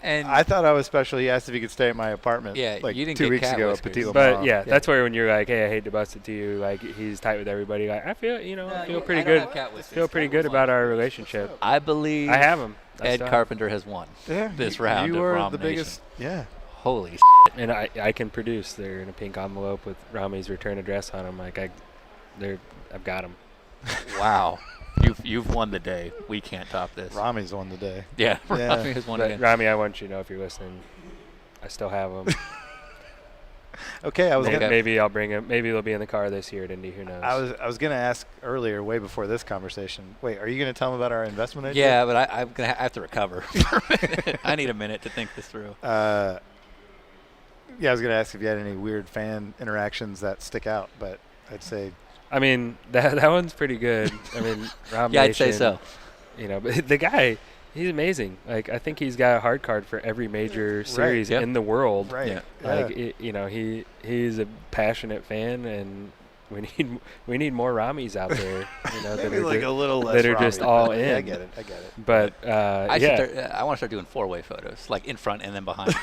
And I thought I was special. He asked if he could stay at my apartment. Yeah, like you didn't 2 get weeks cat ago. whiskers. Petit Le but Mans. yeah, that's where when you're like, hey, I hate to bust it to you, like he's tight with everybody. Like I feel, I feel pretty good. Feel pretty good about our relationship. I believe I have them. Ed Carpenter has won Yeah, this round You of are Rom the Nation. biggest. Yeah. Holy And I can produce. They're in a pink envelope with Rami's return address on them. Like I've got them. wow. You've won the day. We can't top this. Rami's won the day. Yeah, Yeah. Rami has won But again. Rami, I want you to know if you're listening, I still have them. Okay, I was Okay. gonna. Maybe I'll bring them. Maybe they'll be in the car this year at Indy. Who knows? I was gonna ask earlier, way before this conversation. Wait, are you gonna tell him about our investment idea? Yeah, but I'm gonna have to recover for a minute. I need a minute to think this through. Yeah, I was gonna ask if you had any weird fan interactions that stick out, but I'd say I mean, that one's pretty good. I mean, Rob Yeah, I'd say Nation, so. But the guy, he's amazing. Like, I think he's got a hard card for every major series yep. in the world. Yeah. Like, he's a passionate fan, and we need more Ramis out there. That maybe are like a little less that are just Rami, all but in. Yeah, I get it. But I want to start doing four-way photos, like in front and then behind.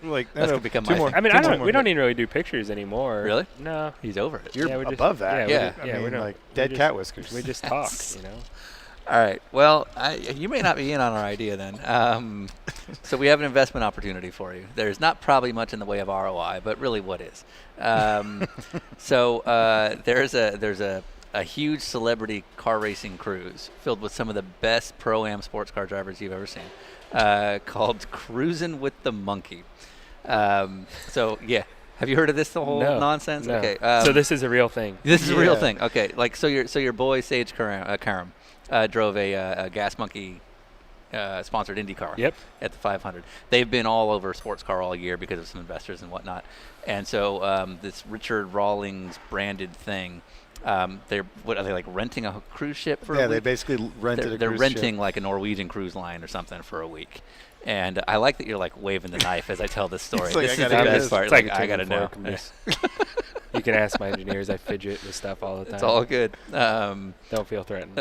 Like That's gonna become two my more. thing. I mean, two more. we don't even really do pictures anymore. Really? No. He's over it. You're Yeah, we just- above that. yeah, we- I mean, we don't- like we dead just- cat whiskers. We just talk. All right. Well, you may not be in on our idea then. So we have an investment opportunity for you. There's not probably much in the way of ROI, but really, what is? There's a huge celebrity car racing cruise filled with some of the best pro-am sports car drivers you've ever seen, called Cruisin' with the Monkey. So yeah. Have you heard of this whole nonsense? No. Okay. So this is a real thing. This is a real Yeah. thing. Okay. Like so your boy Sage Karam drove a Gas Monkey sponsored IndyCar. Yep. At the 500. They've been all over sports car all year because of some investors and whatnot. And so this Richard Rawlings branded thing. Are they like renting a cruise ship for a Yeah, week? they basically rented They're a cruise renting ship. like a Norwegian cruise line or something for a week. And I like that you're like waving the knife as I tell this story. It's like, this I is the gotta do best this. part. It's like Like, a I gotta know. You can ask my engineers. I fidget with stuff all the time. It's all good. Don't feel threatened.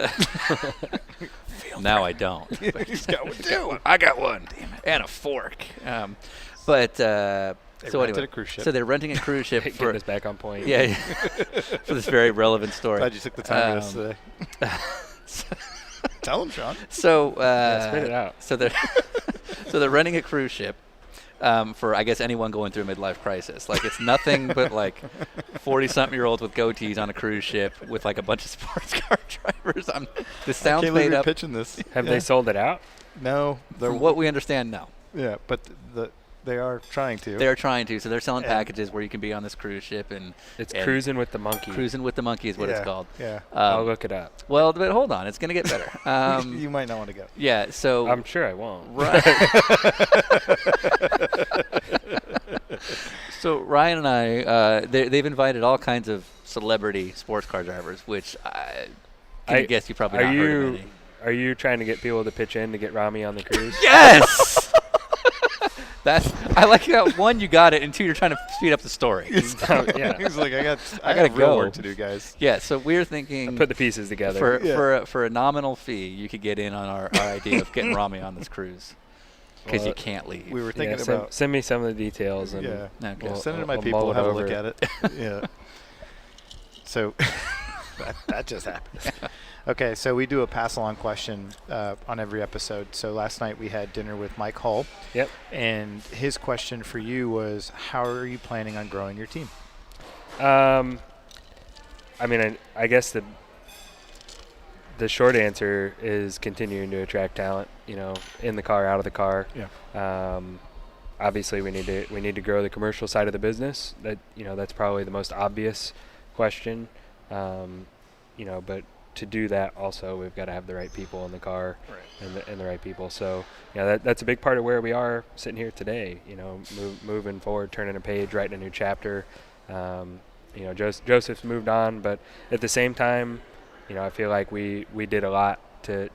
Now I don't. He's got one too. I got one. Damn it. And a fork. So rented anyway, a cruise ship. so they're renting a cruise ship Getting for us back on point. yeah, for this very relevant story. Glad you took the time with us today. Tell him, Sean. So Spit it out. So they're renting a cruise ship for I guess anyone going through a midlife crisis. Like it's nothing but like 40-something-year-olds with goatees on a cruise ship with like a bunch of sports car drivers. This sounds Can't believe made you're up. pitching this. Have Yeah. they sold it out? No. From what we understand, no. Yeah, but they are trying to. They're trying to. So they're selling And- packages where you can be on this cruise ship and It's and Cruising with the Monkey. Cruising with the Monkey is what it's Yeah, called. Yeah. I'll look it up. Well, but hold on, it's gonna get better. You might not want to go. Yeah. So I'm sure I won't. Right. So Ryan and I, they've invited all kinds of celebrity sports car drivers, which I guess you probably not heard of any. Are you trying to get people to pitch in to get Rami on the cruise? Yes. I like that. One, you got it, and two, you're trying to speed up the story. Yeah. He's like, I gotta got real go. work to do, guys. Yeah. So we're thinking Put the pieces together. for a nominal fee, you could get in on our idea of getting Rami on this cruise because you can't leave. We were thinking Yeah, about. send me some of the details. And Yeah. Okay. Yeah, send it to my we'll people. mull it Have a over. look at it. Yeah. So that just happened. Okay, so we do a pass-along question on every episode. So last night we had dinner with Mike Hull. Yep. And his question for you was, how are you planning on growing your team? I mean, I guess the short answer is continuing to attract talent, in the car, out of the car. Yeah. Obviously, we need to grow the commercial side of the business. That's probably the most obvious question. But to do that, also we've got to have the right people in the car, and the right people. So that's a big part of where we are sitting here today. Moving forward, turning a page, writing a new chapter. Joseph's moved on, but at the same time, I feel like we did a lot to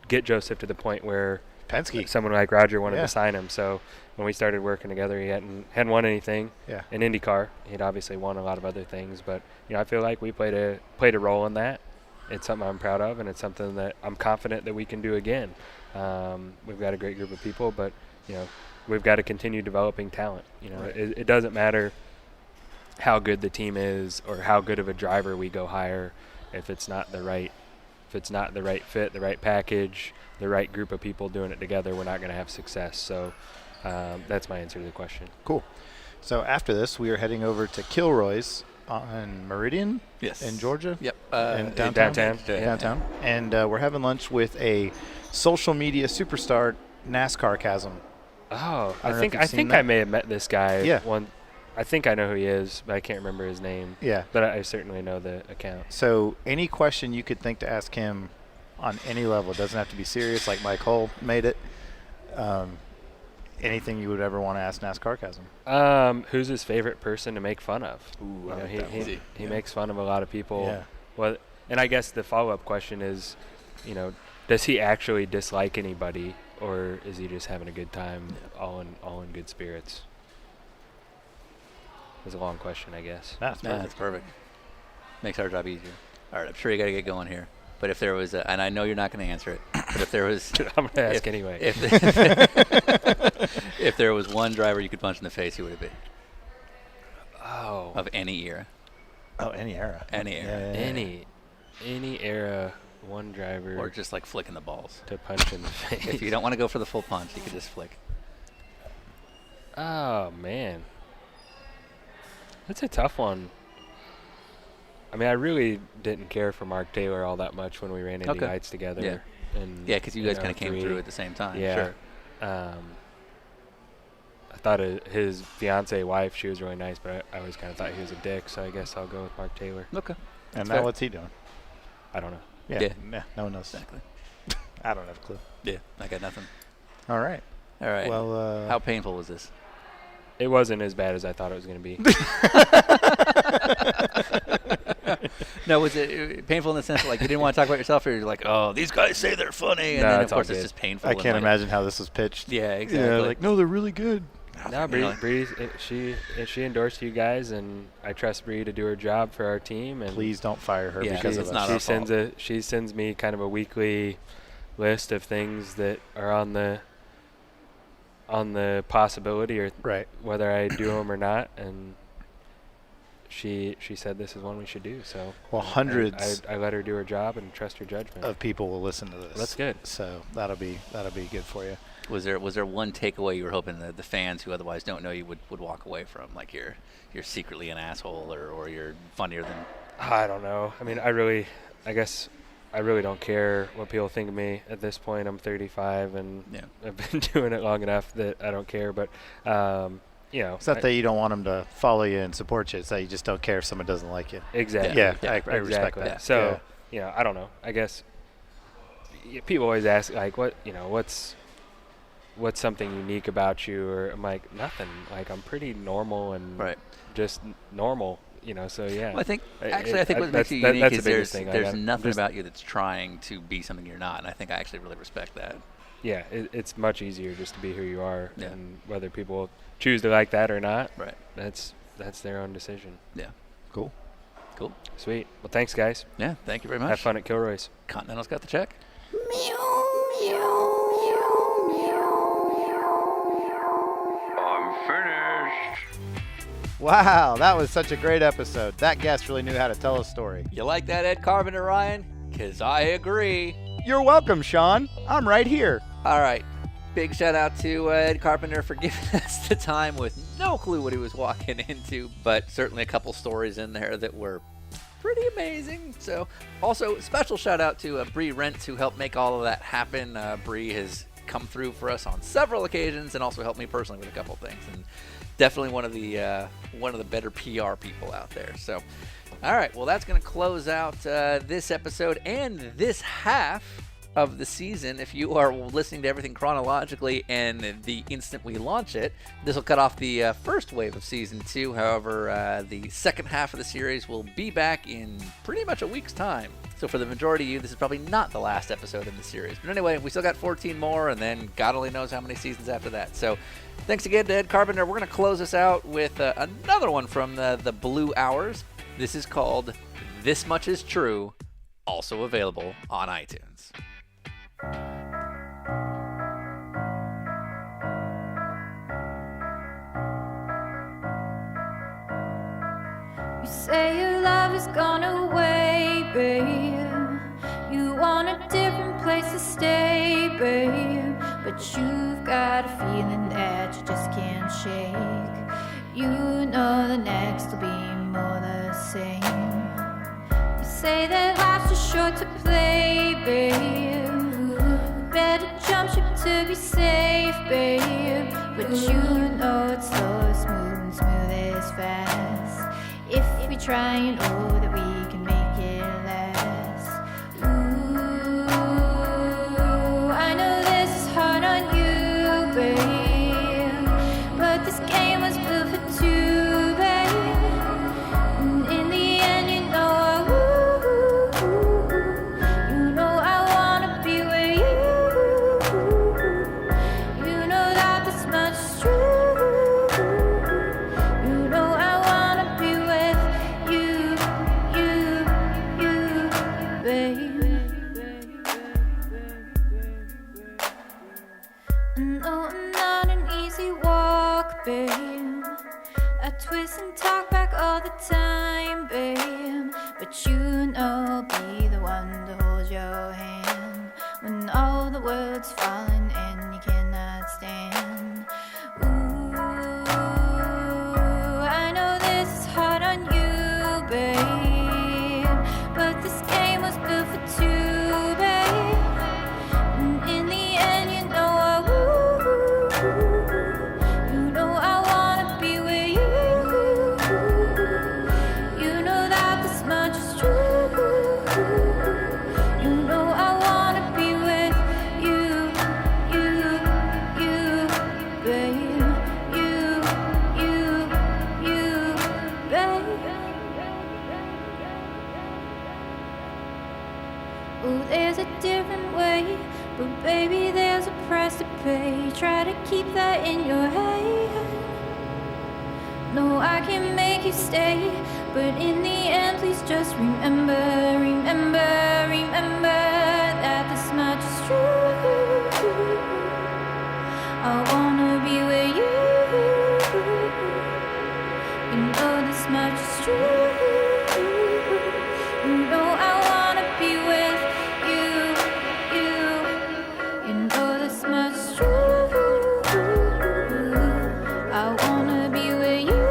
get Joseph to the point where Penske, someone like Roger wanted to sign him. So when we started working together, he hadn't won anything in IndyCar. He'd obviously won a lot of other things, but I feel like we played a role in that. It's something I'm proud of, and it's something that I'm confident that we can do again. We've got a great group of people, but we've got to continue developing talent. It doesn't matter how good the team is or how good of a driver we go hire if it's not the right fit, the right package, the right group of people doing it together. We're not going to have success. So that's my answer to the question. Cool. So after this, we are heading over to Kilroy's on Meridian in Georgia. Yep. In downtown. Yeah. And we're having lunch with a social media superstar, NASCAR Chasm. Oh, I I think I may have met this guy. Yeah. I think I know who he is, but I can't remember his name. Yeah. But I certainly know the account. So any question you could think to ask him on any level, it doesn't have to be serious like Mike Hull made it. Anything you would ever want to ask NASCAR Chasm. Who's his favorite person to make fun of? Ooh, he makes fun of a lot of people. Yeah. Well, and I guess the follow-up question is, does he actually dislike anybody, or is he just having a good time, all in good spirits? It's a long question, I guess. That's perfect. Makes our job easier. All right, I'm sure you got to get going here. But if there was, and I know you're not going to answer it, but if there was, I'm going to ask anyway. If there was one driver you could punch in the face, who would it be? Oh. Of any era. Oh, any era. Any era. Yeah. Any era, one driver. Or just like flicking the balls. To punch in the face. If you don't want to go for the full punch, you could just flick. Oh, man. That's a tough one. I mean, I really didn't care for Mark Taylor all that much when we ran Indy Lights together. Yeah. And Because you guys kind of came through at the same time. Yeah. Sure. I thought his fiancée wife, she was really nice, but I always kind of thought he was a dick, so I guess I'll go with Mark Taylor. Okay. And now what's he doing? I don't know. Yeah. No one knows. Exactly. I don't have a clue. Yeah, I got nothing. All right. Well, how painful was this? It wasn't as bad as I thought it was going to be. No, was it painful in the sense that, like, you didn't want to talk about yourself, or you're like, oh, these guys say they're funny, and No, then, of it's all course, it's good. just painful. I can't imagine how this was pitched. Yeah, exactly. Yeah, like, no, they're really good. No, Bree, she endorsed you guys, and I trust Bree to do her job for our team. And Please don't fire her because of it's us. not our fault. She sends me kind of a weekly list of things that are on the possibility or whether I do them or not, and she said this is one we should do. So hundreds. I let her do her job and trust her judgment. Of people will listen to this. That's good. So that'll be good for you. Was there one takeaway you were hoping that the fans who otherwise don't know you would walk away from, like you're secretly an asshole or you're funnier than? I don't know. I mean, I guess I really don't care what people think of me at this point. I'm 35 and I've been doing it long enough that I don't care. But it's not that you don't want them to follow you and support you. It's that you just don't care if someone doesn't like you. Exactly. Yeah, I respect that. So I don't know. I guess people always ask like, what's something unique about you? Or I'm like, nothing. Like, I'm pretty normal and just normal. So yeah. Well, I think what makes you unique is there's nothing about you that's trying to be something you're not, and I think I actually really respect that. Yeah, it's much easier just to be who you are, and whether people choose to like that or not, that's their own decision. Yeah. Cool. Sweet. Well, thanks, guys. Yeah, thank you very much. Have fun at Kilroy's. Continental's got the check. I'm finished. Wow, that was such a great episode. That guest really knew how to tell a story. You like that, Ed Carpenter, Ryan? 'Cause I agree. You're welcome, Sean. I'm right here. All right. Big shout out to Ed Carpenter for giving us the time with no clue what he was walking into, but certainly a couple stories in there that were pretty amazing. So also special shout out to Bree Rent, who helped make all of that happen. Bree has come through for us on several occasions and also helped me personally with a couple things, and definitely one of the better PR people out there. So all right, well, that's going to close out this episode and this half of the season. If you are listening to everything chronologically and the instant we launch it, this will cut off the first wave of season 2. However, the second half of the series will be back in pretty much a week's time. So for the majority of you, this is probably not the last episode in the series. But anyway, we still got 14 more, and then God only knows how many seasons after that. So thanks again to Ed Carpenter. We're going to close this out with another one from the Blue Hours. This is called This Much Is True, also available on iTunes. You say your love has gone away, babe. You want a different place to stay, babe. But you've got a feeling that you just can't shake. You know the next will be more the same. You say that life's too short to play, babe. Better jump ship to be safe, babe. But you know it's so smooth and smooth is fast. If we try and know that we can make it last. Ooh, I know this is hard on you, babe. But this game was built for two, babe. And in the end, you know I wanna be where you know that this much is true. You know I wanna be with you, babe. No, I'm not an easy walk, babe. I twist and talk back all the time, babe. But you know I'll be the one to hold your hand when all the world's falling and you cannot stand. Ooh, I know this is hard on you, babe. But this game was built for two, babe. And in the end, you know I wanna be with you. You know that this much is true. You know I wanna be with you, babe. You, babe. Oh, there's a different way, but baby, there's a price to pay. Try to keep that in your head. No, I can make you stay, but in the end, please just remember that this much is true. I wanna be with you. You know this much is true. You know I wanna be with you. You know this much is true. I wanna be with you.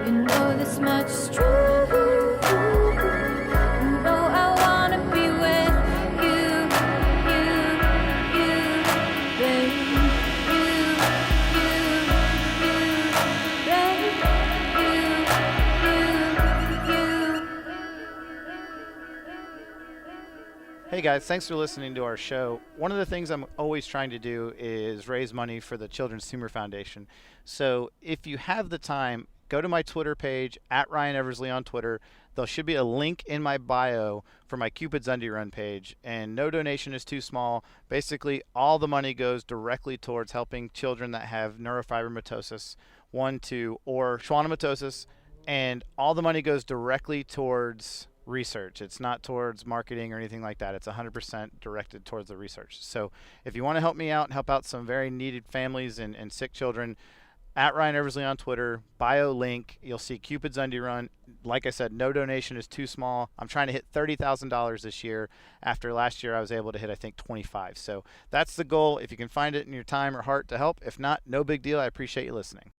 You know this much is true. You know I wanna be with you, babe. Hey guys, thanks for listening to our show. One of the things I'm always trying to do is raise money for the Children's Tumor Foundation. So if you have the time, go to my Twitter page, @RyanEversley on Twitter. There should be a link in my bio for my Cupid's Undy Run page, and no donation is too small. Basically, all the money goes directly towards helping children that have neurofibromatosis 1, 2, or schwannomatosis, and all the money goes directly towards research. It's not towards marketing or anything like that. It's 100% directed towards the research. So if you want to help me out and help out some very needed families and sick children, @RyanEversley on Twitter, bio link, you'll see Cupid's Undy Run. Like I said, no donation is too small. I'm trying to hit $30,000 this year. After last year, I was able to hit, I think, 25. So that's the goal. If you can find it in your time or heart to help. If not, no big deal. I appreciate you listening.